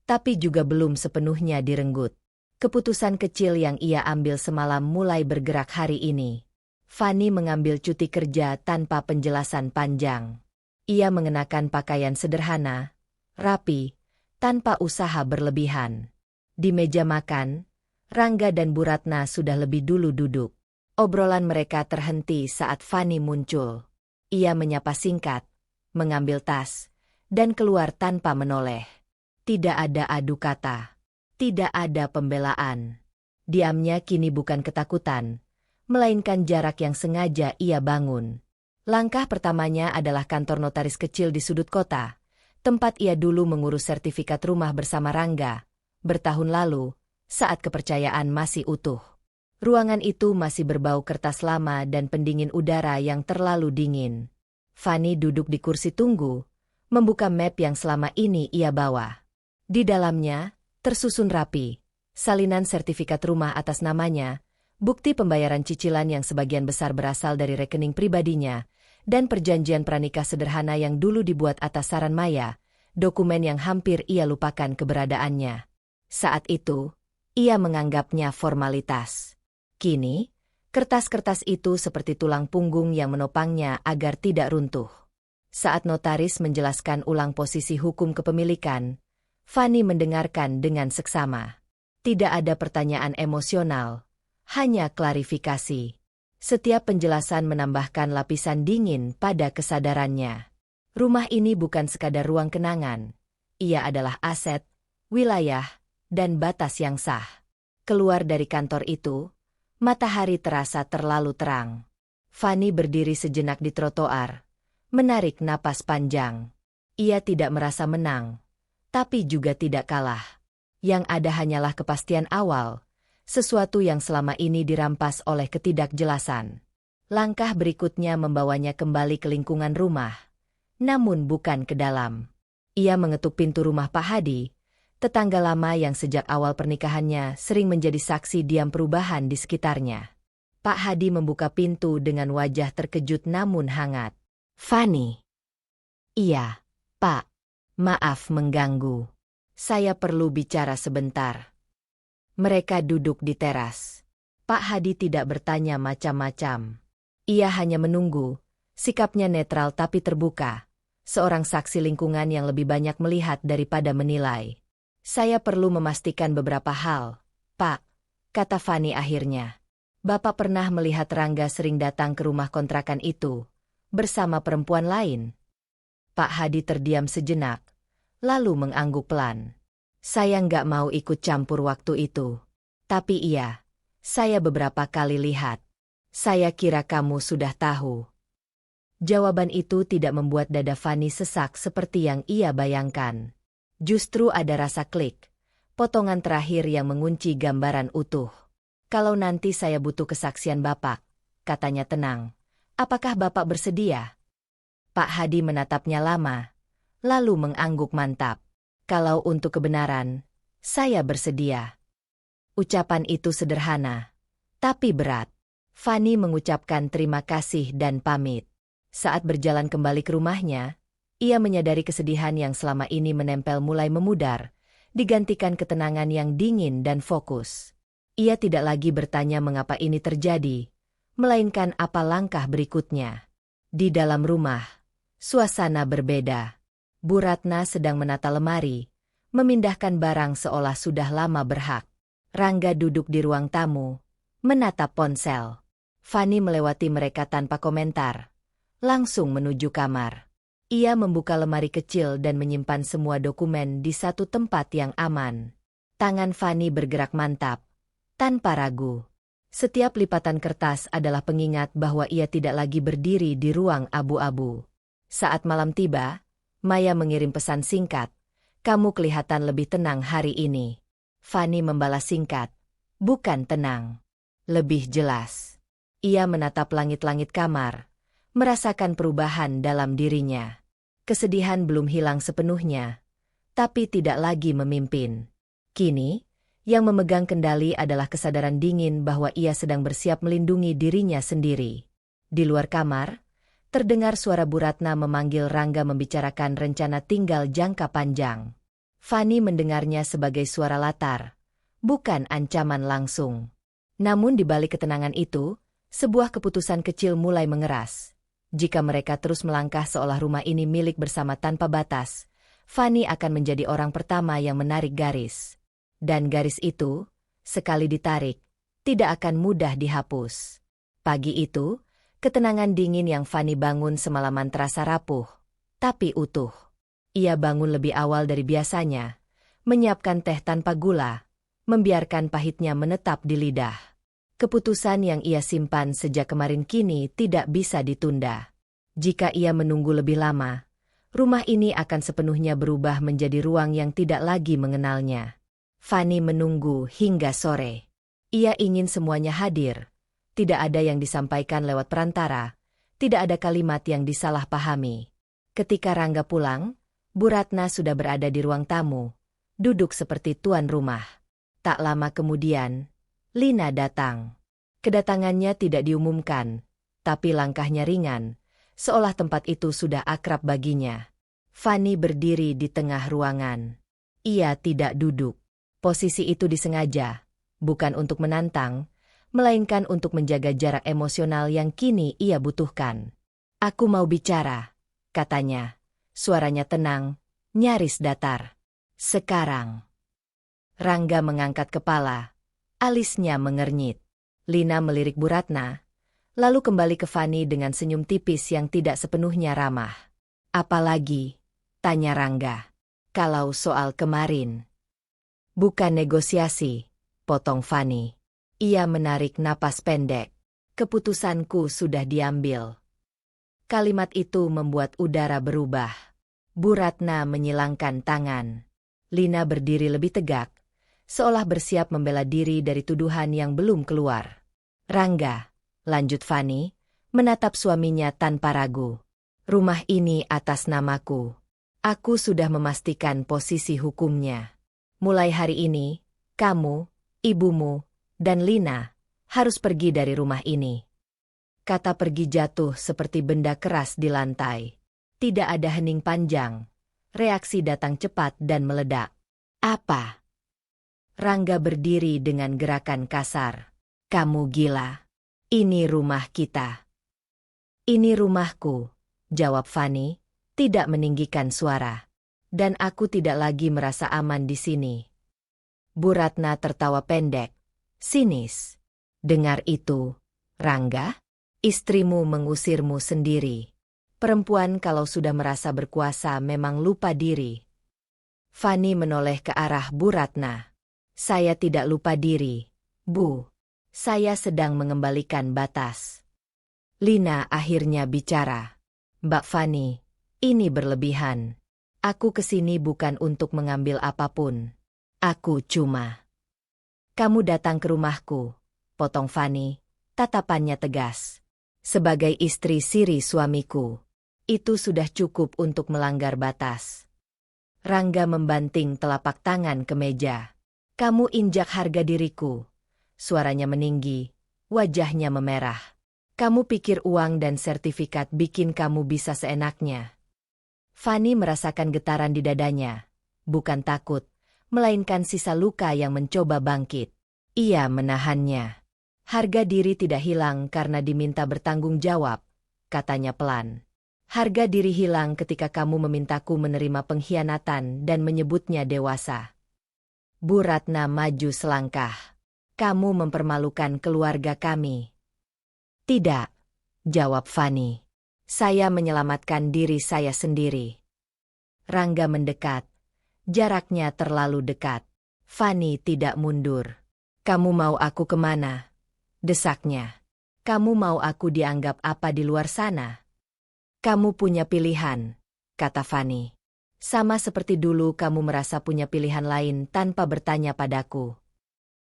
tapi juga belum sepenuhnya direnggut. Keputusan kecil yang ia ambil semalam mulai bergerak hari ini. Fani mengambil cuti kerja tanpa penjelasan panjang. Ia mengenakan pakaian sederhana, rapi, tanpa usaha berlebihan. Di meja makan, Rangga dan Bu Ratna sudah lebih dulu duduk. Obrolan mereka terhenti saat Fani muncul. Ia menyapa singkat, mengambil tas, dan keluar tanpa menoleh. Tidak ada adu kata. Tidak ada pembelaan. Diamnya kini bukan ketakutan, melainkan jarak yang sengaja ia bangun. Langkah pertamanya adalah kantor notaris kecil di sudut kota, tempat ia dulu mengurus sertifikat rumah bersama Rangga. Bertahun lalu, saat kepercayaan masih utuh. Ruangan itu masih berbau kertas lama dan pendingin udara yang terlalu dingin. Fanny duduk di kursi tunggu, membuka map yang selama ini ia bawa. Di dalamnya, tersusun rapi, salinan sertifikat rumah atas namanya, bukti pembayaran cicilan yang sebagian besar berasal dari rekening pribadinya, dan perjanjian pranikah sederhana yang dulu dibuat atas saran Maya, dokumen yang hampir ia lupakan keberadaannya. Saat itu, ia menganggapnya formalitas. Kini, kertas-kertas itu seperti tulang punggung yang menopangnya agar tidak runtuh. Saat notaris menjelaskan ulang posisi hukum kepemilikan, Fanny mendengarkan dengan seksama. Tidak ada pertanyaan emosional, hanya klarifikasi. Setiap penjelasan menambahkan lapisan dingin pada kesadarannya. Rumah ini bukan sekadar ruang kenangan. Ia adalah aset, wilayah, dan batas yang sah. Keluar dari kantor itu, matahari terasa terlalu terang. Fanny berdiri sejenak di trotoar, menarik napas panjang. Ia tidak merasa menang, tapi juga tidak kalah. Yang ada hanyalah kepastian awal, sesuatu yang selama ini dirampas oleh ketidakjelasan. Langkah berikutnya membawanya kembali ke lingkungan rumah, namun bukan ke dalam. Ia mengetuk pintu rumah Pak Hadi, tetangga lama yang sejak awal pernikahannya sering menjadi saksi diam perubahan di sekitarnya. Pak Hadi membuka pintu dengan wajah terkejut namun hangat. "Fanny." "Iya, Pak. Maaf mengganggu. Saya perlu bicara sebentar." Mereka duduk di teras. Pak Hadi tidak bertanya macam-macam. Ia hanya menunggu, sikapnya netral tapi terbuka. Seorang saksi lingkungan yang lebih banyak melihat daripada menilai. "Saya perlu memastikan beberapa hal, Pak," kata Fanny akhirnya. "Bapak pernah melihat Rangga sering datang ke rumah kontrakan itu, bersama perempuan lain?" Pak Hadi terdiam sejenak, lalu mengangguk pelan. "Saya nggak mau ikut campur waktu itu. Tapi iya, saya beberapa kali lihat. Saya kira kamu sudah tahu." Jawaban itu tidak membuat dada Fanny sesak seperti yang ia bayangkan. Justru ada rasa klik, potongan terakhir yang mengunci gambaran utuh. "Kalau nanti saya butuh kesaksian Bapak," katanya tenang, "apakah Bapak bersedia?" Pak Hadi menatapnya lama, lalu mengangguk mantap. "Kalau untuk kebenaran, saya bersedia." Ucapan itu sederhana, tapi berat. Fanny mengucapkan terima kasih dan pamit. Saat berjalan kembali ke rumahnya, ia menyadari kesedihan yang selama ini menempel mulai memudar, digantikan ketenangan yang dingin dan fokus. Ia tidak lagi bertanya mengapa ini terjadi, melainkan apa langkah berikutnya. Di dalam rumah, suasana berbeda. Bu Ratna sedang menata lemari, memindahkan barang seolah sudah lama berhak. Rangga duduk di ruang tamu, menatap ponsel. Fanny melewati mereka tanpa komentar, langsung menuju kamar. Ia membuka lemari kecil dan menyimpan semua dokumen di satu tempat yang aman. Tangan Fanny bergerak mantap, tanpa ragu. Setiap lipatan kertas adalah pengingat bahwa ia tidak lagi berdiri di ruang abu-abu. Saat malam tiba, Maya mengirim pesan singkat, "Kamu kelihatan lebih tenang hari ini." Fanny membalas singkat, "Bukan tenang, lebih jelas." Ia menatap langit-langit kamar, merasakan perubahan dalam dirinya. Kesedihan belum hilang sepenuhnya, tapi tidak lagi memimpin. Kini, yang memegang kendali adalah kesadaran dingin bahwa ia sedang bersiap melindungi dirinya sendiri. Di luar kamar, terdengar suara Bu Ratna memanggil Rangga membicarakan rencana tinggal jangka panjang. Fanny mendengarnya sebagai suara latar, bukan ancaman langsung. Namun di balik ketenangan itu, sebuah keputusan kecil mulai mengeras. Jika mereka terus melangkah seolah rumah ini milik bersama tanpa batas, Fanny akan menjadi orang pertama yang menarik garis. Dan garis itu, sekali ditarik, tidak akan mudah dihapus. Pagi itu, ketenangan dingin yang Fanny bangun semalaman terasa rapuh, tapi utuh. Ia bangun lebih awal dari biasanya, menyiapkan teh tanpa gula, membiarkan pahitnya menetap di lidah. Keputusan yang ia simpan sejak kemarin kini tidak bisa ditunda. Jika ia menunggu lebih lama, rumah ini akan sepenuhnya berubah menjadi ruang yang tidak lagi mengenalnya. Fanny menunggu hingga sore. Ia ingin semuanya hadir. Tidak ada yang disampaikan lewat perantara. Tidak ada kalimat yang disalahpahami. Ketika Rangga pulang, Bu Ratna sudah berada di ruang tamu, duduk seperti tuan rumah. Tak lama kemudian, Lina datang. Kedatangannya tidak diumumkan, tapi langkahnya ringan, seolah tempat itu sudah akrab baginya. Fanny berdiri di tengah ruangan. Ia tidak duduk. Posisi itu disengaja, bukan untuk menantang, melainkan untuk menjaga jarak emosional yang kini ia butuhkan. "Aku mau bicara," katanya. Suaranya tenang, nyaris datar. "Sekarang." Rangga mengangkat kepala, alisnya mengernyit. Lina melirik Bu Ratna, lalu kembali ke Fanny dengan senyum tipis yang tidak sepenuhnya ramah. "Apalagi?" tanya Rangga. "Kalau soal kemarin." "Bukan negosiasi," potong Fanny. Ia menarik napas pendek. "Keputusanku sudah diambil." Kalimat itu membuat udara berubah. Bu Ratna menyilangkan tangan. Lina berdiri lebih tegak, seolah bersiap membela diri dari tuduhan yang belum keluar. "Rangga," lanjut Fanny, menatap suaminya tanpa ragu. "Rumah ini atas namaku. Aku sudah memastikan posisi hukumnya. Mulai hari ini, kamu, ibumu, dan Lina harus pergi dari rumah ini." Kata pergi jatuh seperti benda keras di lantai. Tidak ada hening panjang. Reaksi datang cepat dan meledak. "Apa?" Rangga berdiri dengan gerakan kasar. "Kamu gila. Ini rumah kita." "Ini rumahku," jawab Fanny, tidak meninggikan suara. "Dan aku tidak lagi merasa aman di sini." Bu Ratna tertawa pendek, sinis. "Dengar itu, Rangga? Istrimu mengusirmu sendiri. Perempuan kalau sudah merasa berkuasa memang lupa diri." Fanny menoleh ke arah Bu Ratna. "Saya tidak lupa diri, Bu. Saya sedang mengembalikan batas." Lina akhirnya bicara. "Mbak Fanny, ini berlebihan. Aku kesini bukan untuk mengambil apapun. Aku cuma..." "Kamu datang ke rumahku," potong Fanny, tatapannya tegas. "Sebagai istri siri suamiku. Itu sudah cukup untuk melanggar batas." Rangga membanting telapak tangan ke meja. "Kamu injak harga diriku." Suaranya meninggi, wajahnya memerah. "Kamu pikir uang dan sertifikat bikin kamu bisa seenaknya?" Fanny merasakan getaran di dadanya. Bukan takut, melainkan sisa luka yang mencoba bangkit. Ia menahannya. "Harga diri tidak hilang karena diminta bertanggung jawab," katanya pelan. "Harga diri hilang ketika kamu memintaku menerima pengkhianatan dan menyebutnya dewasa." Bu Ratna maju selangkah. "Kamu mempermalukan keluarga kami." "Tidak," jawab Fanny. "Saya menyelamatkan diri saya sendiri." Rangga mendekat. Jaraknya terlalu dekat. Fanny tidak mundur. "Kamu mau aku kemana?" desaknya. "Kamu mau aku dianggap apa di luar sana?" "Kamu punya pilihan," kata Fanny. "Sama seperti dulu kamu merasa punya pilihan lain tanpa bertanya padaku."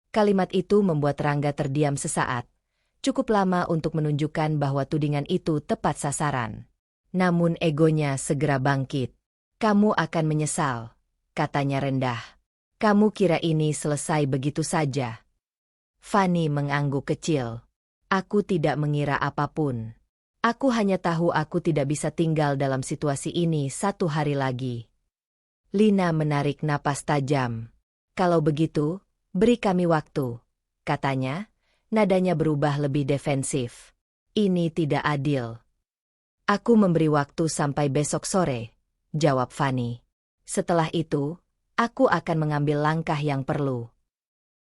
Kalimat itu membuat Rangga terdiam sesaat. Cukup lama untuk menunjukkan bahwa tudingan itu tepat sasaran. Namun egonya segera bangkit. "Kamu akan menyesal," katanya rendah. "Kamu kira ini selesai begitu saja?" Fanny mengangguk kecil. "Aku tidak mengira apapun. Aku hanya tahu aku tidak bisa tinggal dalam situasi ini satu hari lagi." Lina menarik napas tajam. "Kalau begitu, beri kami waktu," katanya. Nadanya berubah lebih defensif. "Ini tidak adil." "Aku memberi waktu sampai besok sore," jawab Fanny. "Setelah itu, aku akan mengambil langkah yang perlu."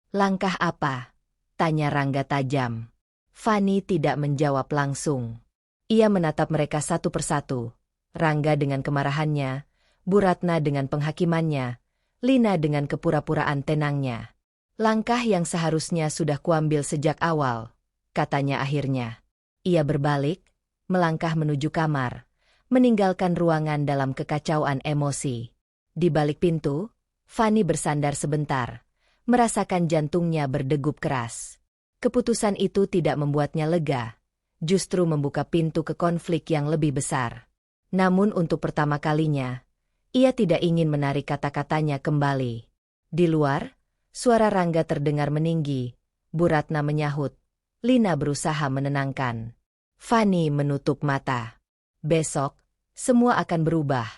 "Langkah apa?" tanya Rangga tajam. Fanny tidak menjawab langsung. Ia menatap mereka satu persatu. Rangga dengan kemarahannya, Bu Ratna dengan penghakimannya, Lina dengan kepura-puraan tenangnya. "Langkah yang seharusnya sudah kuambil sejak awal," katanya akhirnya. Ia berbalik, melangkah menuju kamar, meninggalkan ruangan dalam kekacauan emosi. Di balik pintu, Fanny bersandar sebentar, merasakan jantungnya berdegup keras. Keputusan itu tidak membuatnya lega, justru membuka pintu ke konflik yang lebih besar. Namun untuk pertama kalinya, ia tidak ingin menarik kata-katanya kembali. Di luar, suara Rangga terdengar meninggi. Bu Ratna menyahut. Lina berusaha menenangkan. Fani menutup mata. Besok, semua akan berubah.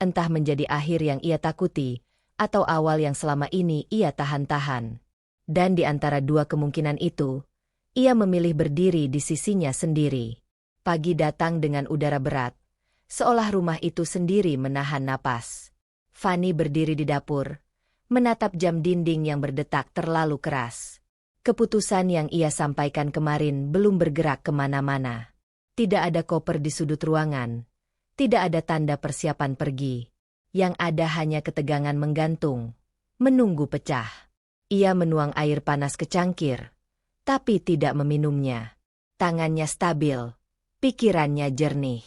Entah menjadi akhir yang ia takuti, atau awal yang selama ini ia tahan-tahan. Dan di antara dua kemungkinan itu, ia memilih berdiri di sisinya sendiri. Pagi datang dengan udara berat, seolah rumah itu sendiri menahan napas. Fani berdiri di dapur, menatap jam dinding yang berdetak terlalu keras. Keputusan yang ia sampaikan kemarin belum bergerak kemana-mana. Tidak ada koper di sudut ruangan. Tidak ada tanda persiapan pergi. Yang ada hanya ketegangan menggantung, menunggu pecah. Ia menuang air panas ke cangkir, tapi tidak meminumnya. Tangannya stabil, pikirannya jernih.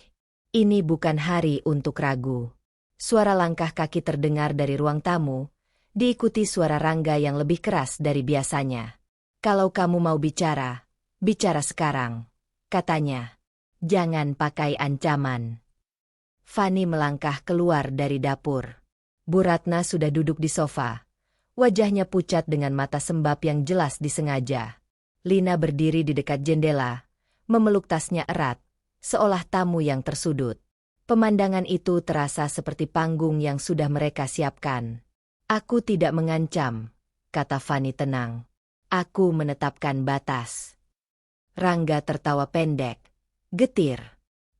Ini bukan hari untuk ragu. Suara langkah kaki terdengar dari ruang tamu, diikuti suara Rangga yang lebih keras dari biasanya. Kalau kamu mau bicara, bicara sekarang, katanya. Jangan pakai ancaman. Fani melangkah keluar dari dapur. Bu Ratna sudah duduk di sofa. Wajahnya pucat dengan mata sembab yang jelas disengaja. Lina berdiri di dekat jendela, memeluk tasnya erat, seolah tamu yang tersudut. Pemandangan itu terasa seperti panggung yang sudah mereka siapkan. Aku tidak mengancam, kata Fani tenang. Aku menetapkan batas. Rangga tertawa pendek, getir.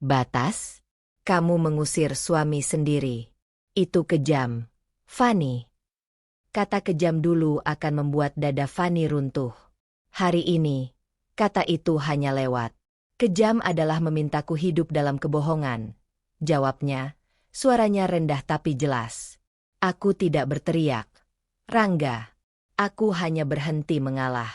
Batas? Kamu mengusir suami sendiri. Itu kejam, Fani. Kata kejam dulu akan membuat dada Fani runtuh. Hari ini, kata itu hanya lewat. Kejam adalah memintaku hidup dalam kebohongan. Jawabnya, suaranya rendah tapi jelas. Aku tidak berteriak. Rangga, aku hanya berhenti mengalah.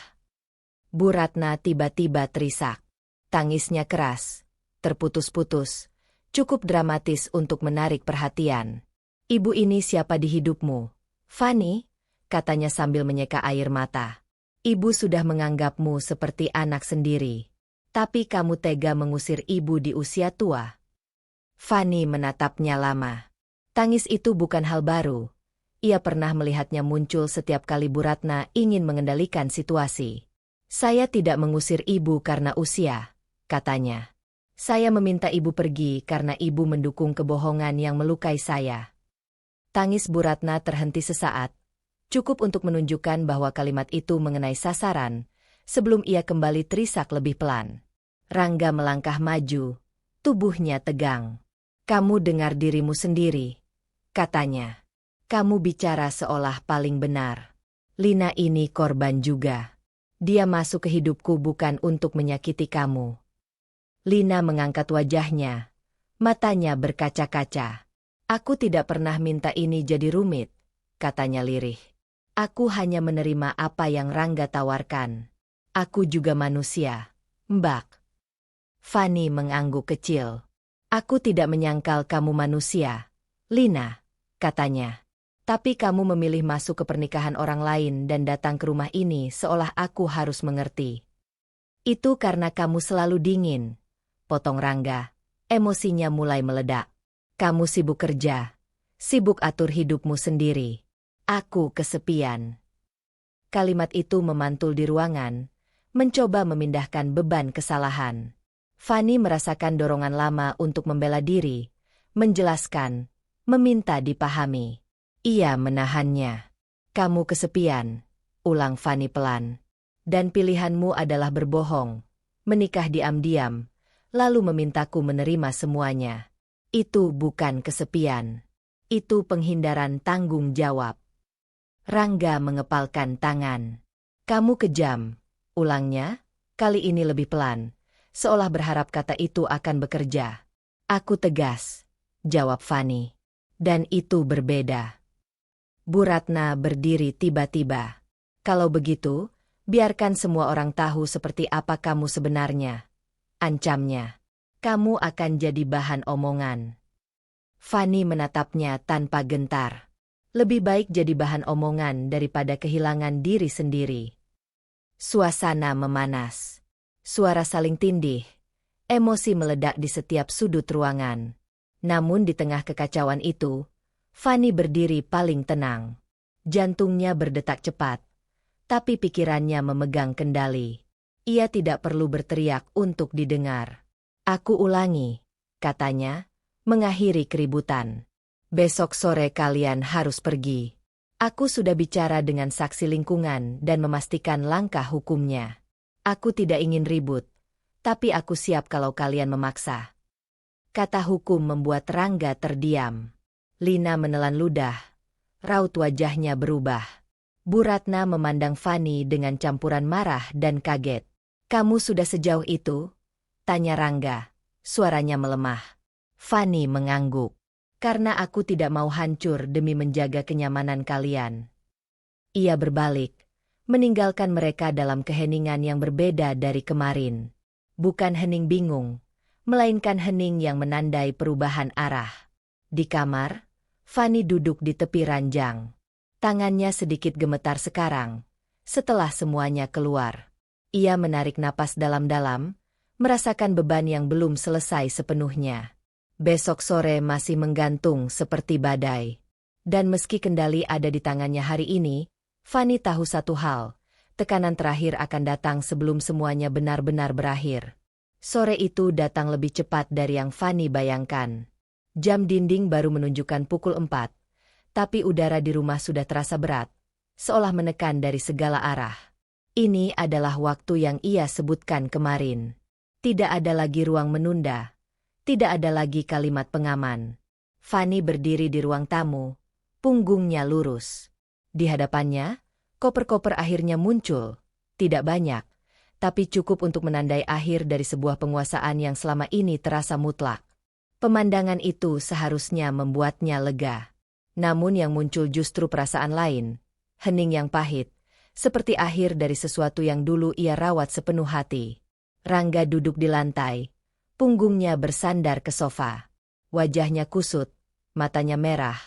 Bu Ratna tiba-tiba terisak. Tangisnya keras, terputus-putus. Cukup dramatis untuk menarik perhatian. Ibu ini siapa di hidupmu? Fani, katanya sambil menyeka air mata. Ibu sudah menganggapmu seperti anak sendiri. Tapi kamu tega mengusir ibu di usia tua. Fani menatapnya lama. Tangis itu bukan hal baru. Ia pernah melihatnya muncul setiap kali Bu Ratna ingin mengendalikan situasi. Saya tidak mengusir ibu karena usia, katanya. Saya meminta ibu pergi karena ibu mendukung kebohongan yang melukai saya. Tangis Bu Ratna terhenti sesaat, cukup untuk menunjukkan bahwa kalimat itu mengenai sasaran, sebelum ia kembali terisak lebih pelan. Rangga melangkah maju, tubuhnya tegang. Kamu dengar dirimu sendiri, katanya. Kamu bicara seolah paling benar. Lina ini korban juga. Dia masuk ke hidupku bukan untuk menyakiti kamu. Lina mengangkat wajahnya, matanya berkaca-kaca. Aku tidak pernah minta ini jadi rumit, katanya lirih. Aku hanya menerima apa yang Rangga tawarkan. Aku juga manusia, Mbak. Fani mengangguk kecil. Aku tidak menyangkal kamu manusia, Lina, katanya. Tapi kamu memilih masuk ke pernikahan orang lain dan datang ke rumah ini seolah aku harus mengerti. Itu karena kamu selalu dingin. Potong Rangga, emosinya mulai meledak. Kamu sibuk kerja, sibuk atur hidupmu sendiri. Aku kesepian. Kalimat itu memantul di ruangan, mencoba memindahkan beban kesalahan. Fani merasakan dorongan lama untuk membela diri, menjelaskan, meminta dipahami. Ia menahannya. Kamu kesepian, ulang Fani pelan. Dan pilihanmu adalah berbohong, menikah diam-diam, lalu memintaku menerima semuanya. Itu bukan kesepian. Itu penghindaran tanggung jawab. Rangga mengepalkan tangan. Kamu kejam, ulangnya, kali ini lebih pelan, seolah berharap kata itu akan bekerja. Aku tegas, jawab Fani. Dan itu berbeda. Bu Ratna berdiri tiba-tiba. Kalau begitu, biarkan semua orang tahu seperti apa kamu sebenarnya. Ancamnya. Kamu akan jadi bahan omongan. Fani menatapnya tanpa gentar. Lebih baik jadi bahan omongan daripada kehilangan diri sendiri. Suasana memanas. Suara saling tindih. Emosi meledak di setiap sudut ruangan. Namun di tengah kekacauan itu, Fanny berdiri paling tenang. Jantungnya berdetak cepat, tapi pikirannya memegang kendali. Ia tidak perlu berteriak untuk didengar. Aku ulangi, katanya, mengakhiri keributan. Besok sore kalian harus pergi. Aku sudah bicara dengan saksi lingkungan dan memastikan langkah hukumnya. Aku tidak ingin ribut, tapi aku siap kalau kalian memaksa. Kata hukum membuat Rangga terdiam. Lina menelan ludah. Raut wajahnya berubah. Bu Ratna memandang Fanny dengan campuran marah dan kaget. Kamu sudah sejauh itu? Tanya Rangga. Suaranya melemah. Fanny mengangguk. Karena aku tidak mau hancur demi menjaga kenyamanan kalian. Ia berbalik, meninggalkan mereka dalam keheningan yang berbeda dari kemarin. Bukan hening bingung, melainkan hening yang menandai perubahan arah. Di kamar, Fanny duduk di tepi ranjang. Tangannya sedikit gemetar sekarang, setelah semuanya keluar. Ia menarik napas dalam-dalam, merasakan beban yang belum selesai sepenuhnya. Besok sore masih menggantung seperti badai. Dan meski kendali ada di tangannya hari ini, Fanny tahu satu hal, tekanan terakhir akan datang sebelum semuanya benar-benar berakhir. Sore itu datang lebih cepat dari yang Fanny bayangkan. Jam dinding baru menunjukkan pukul 4, tapi udara di rumah sudah terasa berat, seolah menekan dari segala arah. Ini adalah waktu yang ia sebutkan kemarin. Tidak ada lagi ruang menunda. Tidak ada lagi kalimat pengaman. Fanny berdiri di ruang tamu, punggungnya lurus. Di hadapannya, koper-koper akhirnya muncul. Tidak banyak, tapi cukup untuk menandai akhir dari sebuah penguasaan yang selama ini terasa mutlak. Pemandangan itu seharusnya membuatnya lega. Namun yang muncul justru perasaan lain, hening yang pahit, seperti akhir dari sesuatu yang dulu ia rawat sepenuh hati. Rangga duduk di lantai. Punggungnya bersandar ke sofa. Wajahnya kusut, matanya merah.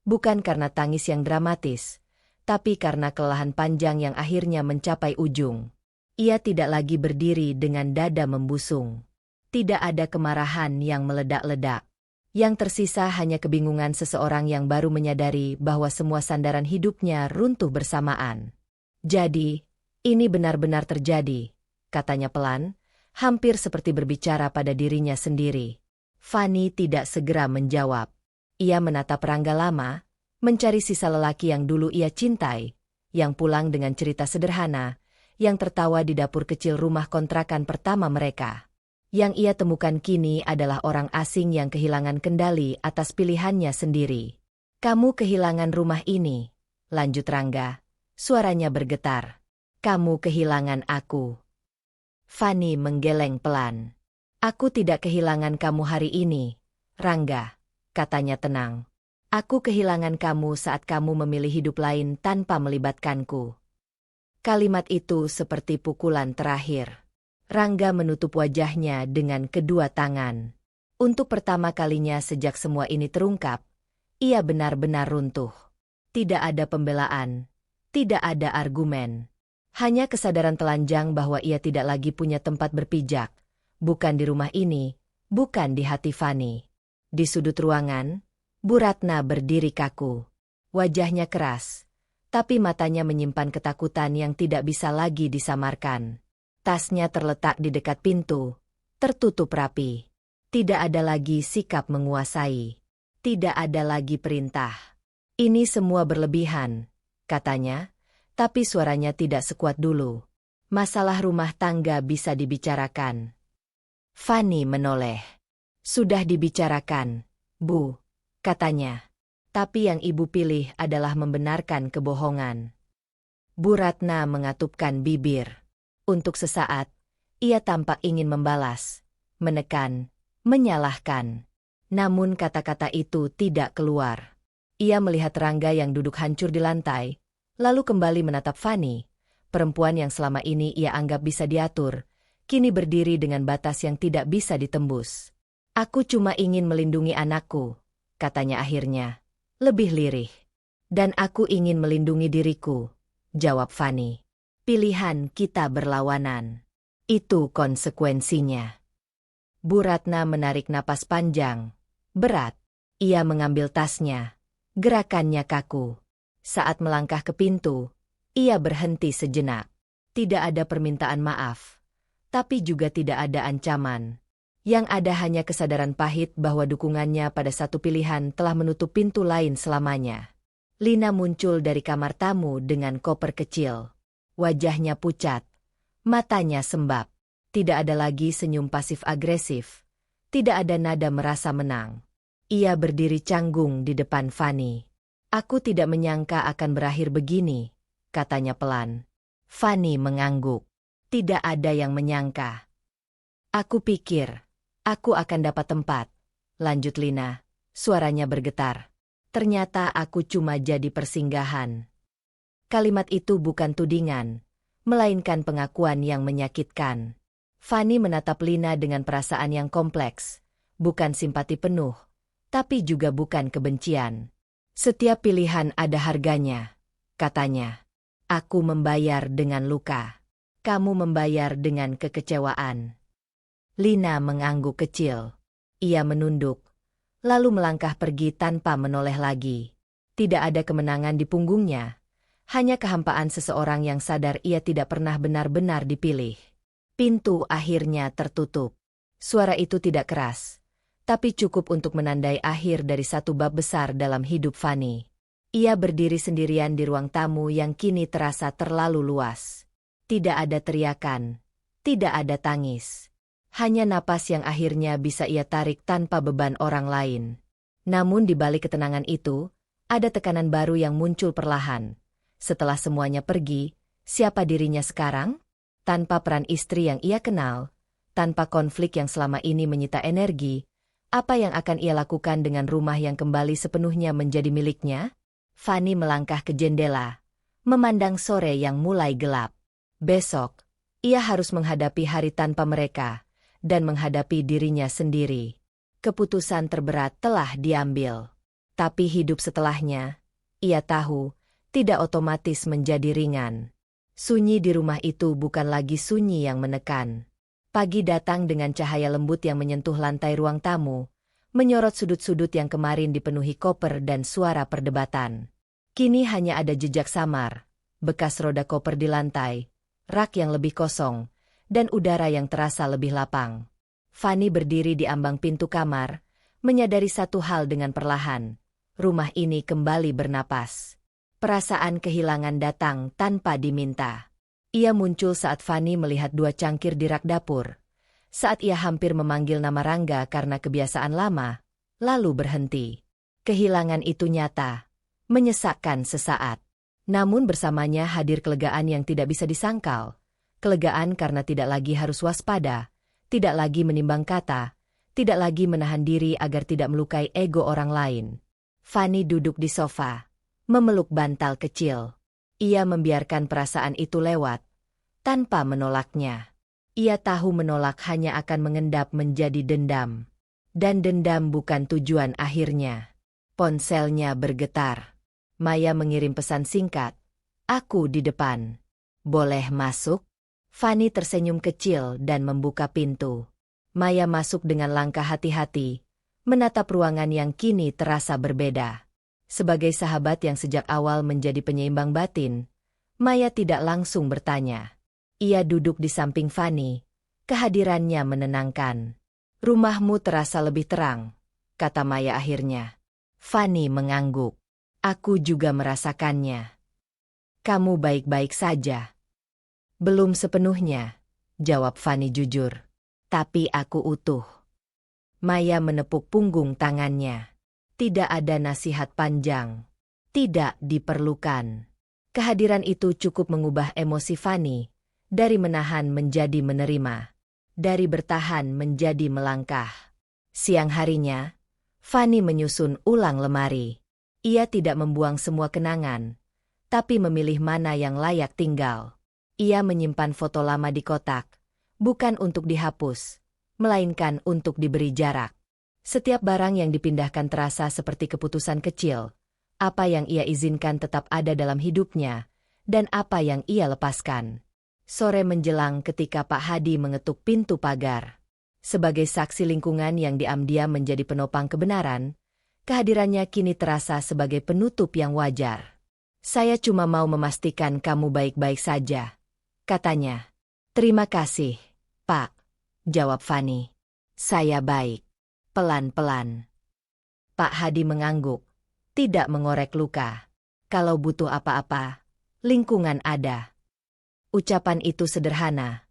Bukan karena tangis yang dramatis, tapi karena kelelahan panjang yang akhirnya mencapai ujung. Ia tidak lagi berdiri dengan dada membusung. Tidak ada kemarahan yang meledak-ledak. Yang tersisa hanya kebingungan seseorang yang baru menyadari bahwa semua sandaran hidupnya runtuh bersamaan. Jadi, ini benar-benar terjadi, katanya pelan, hampir seperti berbicara pada dirinya sendiri. Fanny tidak segera menjawab. Ia menatap Rangga lama, mencari sisa lelaki yang dulu ia cintai, yang pulang dengan cerita sederhana, yang tertawa di dapur kecil rumah kontrakan pertama mereka. Yang ia temukan kini adalah orang asing yang kehilangan kendali atas pilihannya sendiri. Kamu kehilangan rumah ini, lanjut Rangga. Suaranya bergetar. Kamu kehilangan aku. Fanny menggeleng pelan. Aku tidak kehilangan kamu hari ini, Rangga, katanya tenang. Aku kehilangan kamu saat kamu memilih hidup lain tanpa melibatkanku. Kalimat itu seperti pukulan terakhir. Rangga menutup wajahnya dengan kedua tangan. Untuk pertama kalinya sejak semua ini terungkap, ia benar-benar runtuh. Tidak ada pembelaan, tidak ada argumen. Hanya kesadaran telanjang bahwa ia tidak lagi punya tempat berpijak. Bukan di rumah ini, bukan di hati Fanny. Di sudut ruangan, Bu Ratna berdiri kaku. Wajahnya keras, tapi matanya menyimpan ketakutan yang tidak bisa lagi disamarkan. Tasnya terletak di dekat pintu, tertutup rapi. Tidak ada lagi sikap menguasai. Tidak ada lagi perintah. Ini semua berlebihan, katanya. Tapi suaranya tidak sekuat dulu. Masalah rumah tangga bisa dibicarakan. Fanny menoleh. Sudah dibicarakan, Bu, katanya. Tapi yang ibu pilih adalah membenarkan kebohongan. Bu Ratna mengatupkan bibir. Untuk sesaat, ia tampak ingin membalas, menekan, menyalahkan. Namun kata-kata itu tidak keluar. Ia melihat Rangga yang duduk hancur di lantai, lalu kembali menatap Fanny, perempuan yang selama ini ia anggap bisa diatur, kini berdiri dengan batas yang tidak bisa ditembus. Aku cuma ingin melindungi anakku, katanya akhirnya, lebih lirih. Dan aku ingin melindungi diriku, jawab Fanny. Pilihan kita berlawanan. Itu konsekuensinya. Bu Ratna menarik napas panjang. Berat. Ia mengambil tasnya. Gerakannya kaku. Saat melangkah ke pintu, ia berhenti sejenak. Tidak ada permintaan maaf. Tapi juga tidak ada ancaman. Yang ada hanya kesadaran pahit bahwa dukungannya pada satu pilihan telah menutup pintu lain selamanya. Lina muncul dari kamar tamu dengan koper kecil. Wajahnya pucat. Matanya sembab. Tidak ada lagi senyum pasif-agresif. Tidak ada nada merasa menang. Ia berdiri canggung di depan Fanny. Aku tidak menyangka akan berakhir begini, katanya pelan. Fanny mengangguk. Tidak ada yang menyangka. Aku pikir, aku akan dapat tempat, lanjut Lina. Suaranya bergetar. Ternyata aku cuma jadi persinggahan. Kalimat itu bukan tudingan, melainkan pengakuan yang menyakitkan. Fanny menatap Lina dengan perasaan yang kompleks, bukan simpati penuh, tapi juga bukan kebencian. Setiap pilihan ada harganya, katanya. Aku membayar dengan luka. Kamu membayar dengan kekecewaan. Lina mengangguk kecil. Ia menunduk, lalu melangkah pergi tanpa menoleh lagi. Tidak ada kemenangan di punggungnya. Hanya kehampaan seseorang yang sadar ia tidak pernah benar-benar dipilih. Pintu akhirnya tertutup. Suara itu tidak keras, tapi cukup untuk menandai akhir dari satu bab besar dalam hidup Fanny. Ia berdiri sendirian di ruang tamu yang kini terasa terlalu luas. Tidak ada teriakan, tidak ada tangis. Hanya napas yang akhirnya bisa ia tarik tanpa beban orang lain. Namun di balik ketenangan itu, ada tekanan baru yang muncul perlahan. Setelah semuanya pergi, siapa dirinya sekarang? Tanpa peran istri yang ia kenal, tanpa konflik yang selama ini menyita energi, apa yang akan ia lakukan dengan rumah yang kembali sepenuhnya menjadi miliknya? Fanny melangkah ke jendela, memandang sore yang mulai gelap. Besok, ia harus menghadapi hari tanpa mereka, dan menghadapi dirinya sendiri. Keputusan terberat telah diambil. Tapi hidup setelahnya, ia tahu, tidak otomatis menjadi ringan. Sunyi di rumah itu bukan lagi sunyi yang menekan. Pagi datang dengan cahaya lembut yang menyentuh lantai ruang tamu, menyorot sudut-sudut yang kemarin dipenuhi koper dan suara perdebatan. Kini hanya ada jejak samar, bekas roda koper di lantai, rak yang lebih kosong, dan udara yang terasa lebih lapang. Fanny berdiri di ambang pintu kamar, menyadari satu hal dengan perlahan. Rumah ini kembali bernapas. Perasaan kehilangan datang tanpa diminta. Ia muncul saat Fanny melihat dua cangkir di rak dapur. Saat ia hampir memanggil nama Rangga karena kebiasaan lama, lalu berhenti. Kehilangan itu nyata, menyesakkan sesaat. Namun bersamanya hadir kelegaan yang tidak bisa disangkal. Kelegaan karena tidak lagi harus waspada, tidak lagi menimbang kata, tidak lagi menahan diri agar tidak melukai ego orang lain. Fanny duduk di sofa, memeluk bantal kecil. Ia membiarkan perasaan itu lewat, tanpa menolaknya. Ia tahu menolak hanya akan mengendap menjadi dendam. Dan dendam bukan tujuan akhirnya. Ponselnya bergetar. Maya mengirim pesan singkat. Aku di depan. Boleh masuk? Fanny tersenyum kecil dan membuka pintu. Maya masuk dengan langkah hati-hati, menatap ruangan yang kini terasa berbeda. Sebagai sahabat yang sejak awal menjadi penyeimbang batin, Maya tidak langsung bertanya. Ia duduk di samping Fanny. Kehadirannya menenangkan. Rumahmu terasa lebih terang, kata Maya akhirnya. Fanny mengangguk. Aku juga merasakannya. Kamu baik-baik saja. Belum sepenuhnya, jawab Fanny jujur. Tapi aku utuh. Maya menepuk punggung tangannya. Tidak ada nasihat panjang. Tidak diperlukan. Kehadiran itu cukup mengubah emosi Fanny, dari menahan menjadi menerima, dari bertahan menjadi melangkah. Siang harinya, Fanny menyusun ulang lemari. Ia tidak membuang semua kenangan, tapi memilih mana yang layak tinggal. Ia menyimpan foto lama di kotak, bukan untuk dihapus, melainkan untuk diberi jarak. Setiap barang yang dipindahkan terasa seperti keputusan kecil. Apa yang ia izinkan tetap ada dalam hidupnya, dan apa yang ia lepaskan. Sore menjelang ketika Pak Hadi mengetuk pintu pagar. Sebagai saksi lingkungan yang diam-diam menjadi penopang kebenaran, kehadirannya kini terasa sebagai penutup yang wajar. "Saya cuma mau memastikan kamu baik-baik saja," katanya. "Terima kasih, Pak," jawab Fani. "Saya baik." Pelan-pelan. Pak Hadi mengangguk, tidak mengorek luka. "Kalau butuh apa-apa, lingkungan ada." Ucapan itu sederhana,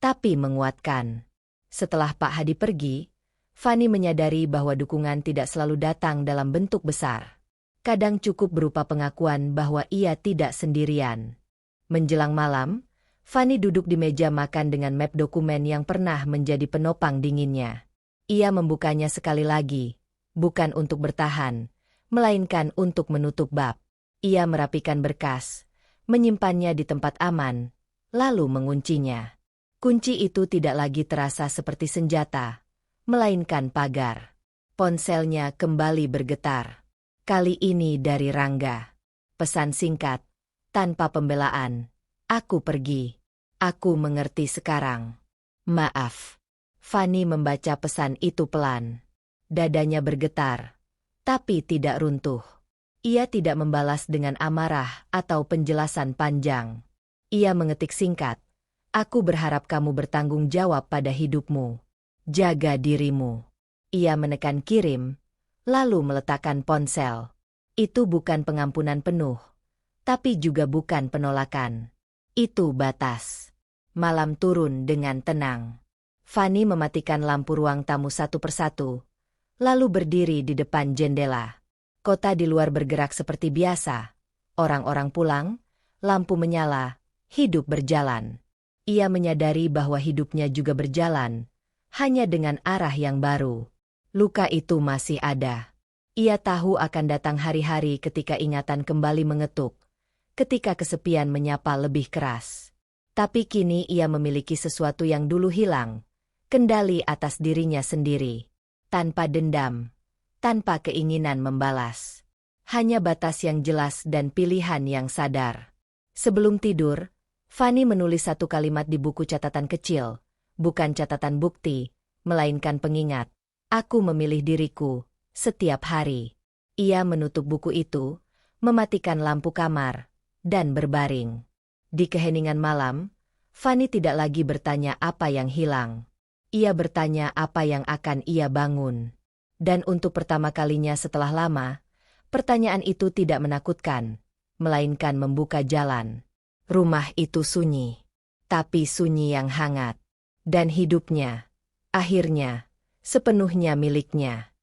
tapi menguatkan. Setelah Pak Hadi pergi, Fani menyadari bahwa dukungan tidak selalu datang dalam bentuk besar. Kadang cukup berupa pengakuan bahwa ia tidak sendirian. Menjelang malam, Fani duduk di meja makan dengan map dokumen yang pernah menjadi penopang dinginnya. Ia membukanya sekali lagi, bukan untuk bertahan, melainkan untuk menutup bab. Ia merapikan berkas, menyimpannya di tempat aman, lalu menguncinya. Kunci itu tidak lagi terasa seperti senjata, melainkan pagar. Ponselnya kembali bergetar. Kali ini dari Rangga. Pesan singkat, tanpa pembelaan. "Aku pergi. Aku mengerti sekarang. Maaf." Fani membaca pesan itu pelan. Dadanya bergetar, tapi tidak runtuh. Ia tidak membalas dengan amarah atau penjelasan panjang. Ia mengetik singkat, "Aku berharap kamu bertanggung jawab pada hidupmu. Jaga dirimu." Ia menekan kirim, lalu meletakkan ponsel. Itu bukan pengampunan penuh, tapi juga bukan penolakan. Itu batas. Malam turun dengan tenang. Fani mematikan lampu ruang tamu satu persatu, lalu berdiri di depan jendela. Kota di luar bergerak seperti biasa. Orang-orang pulang, lampu menyala, hidup berjalan. Ia menyadari bahwa hidupnya juga berjalan, hanya dengan arah yang baru. Luka itu masih ada. Ia tahu akan datang hari-hari ketika ingatan kembali mengetuk, ketika kesepian menyapa lebih keras. Tapi kini ia memiliki sesuatu yang dulu hilang, kendali atas dirinya sendiri. Tanpa dendam, tanpa keinginan membalas. Hanya batas yang jelas dan pilihan yang sadar. Sebelum tidur, Fani menulis satu kalimat di buku catatan kecil, bukan catatan bukti, melainkan pengingat. "Aku memilih diriku, setiap hari." Ia menutup buku itu, mematikan lampu kamar, dan berbaring. Di keheningan malam, Fani tidak lagi bertanya apa yang hilang. Ia bertanya apa yang akan ia bangun. Dan untuk pertama kalinya setelah lama, pertanyaan itu tidak menakutkan, melainkan membuka jalan. Rumah itu sunyi, tapi sunyi yang hangat. Dan hidupnya, akhirnya, sepenuhnya miliknya.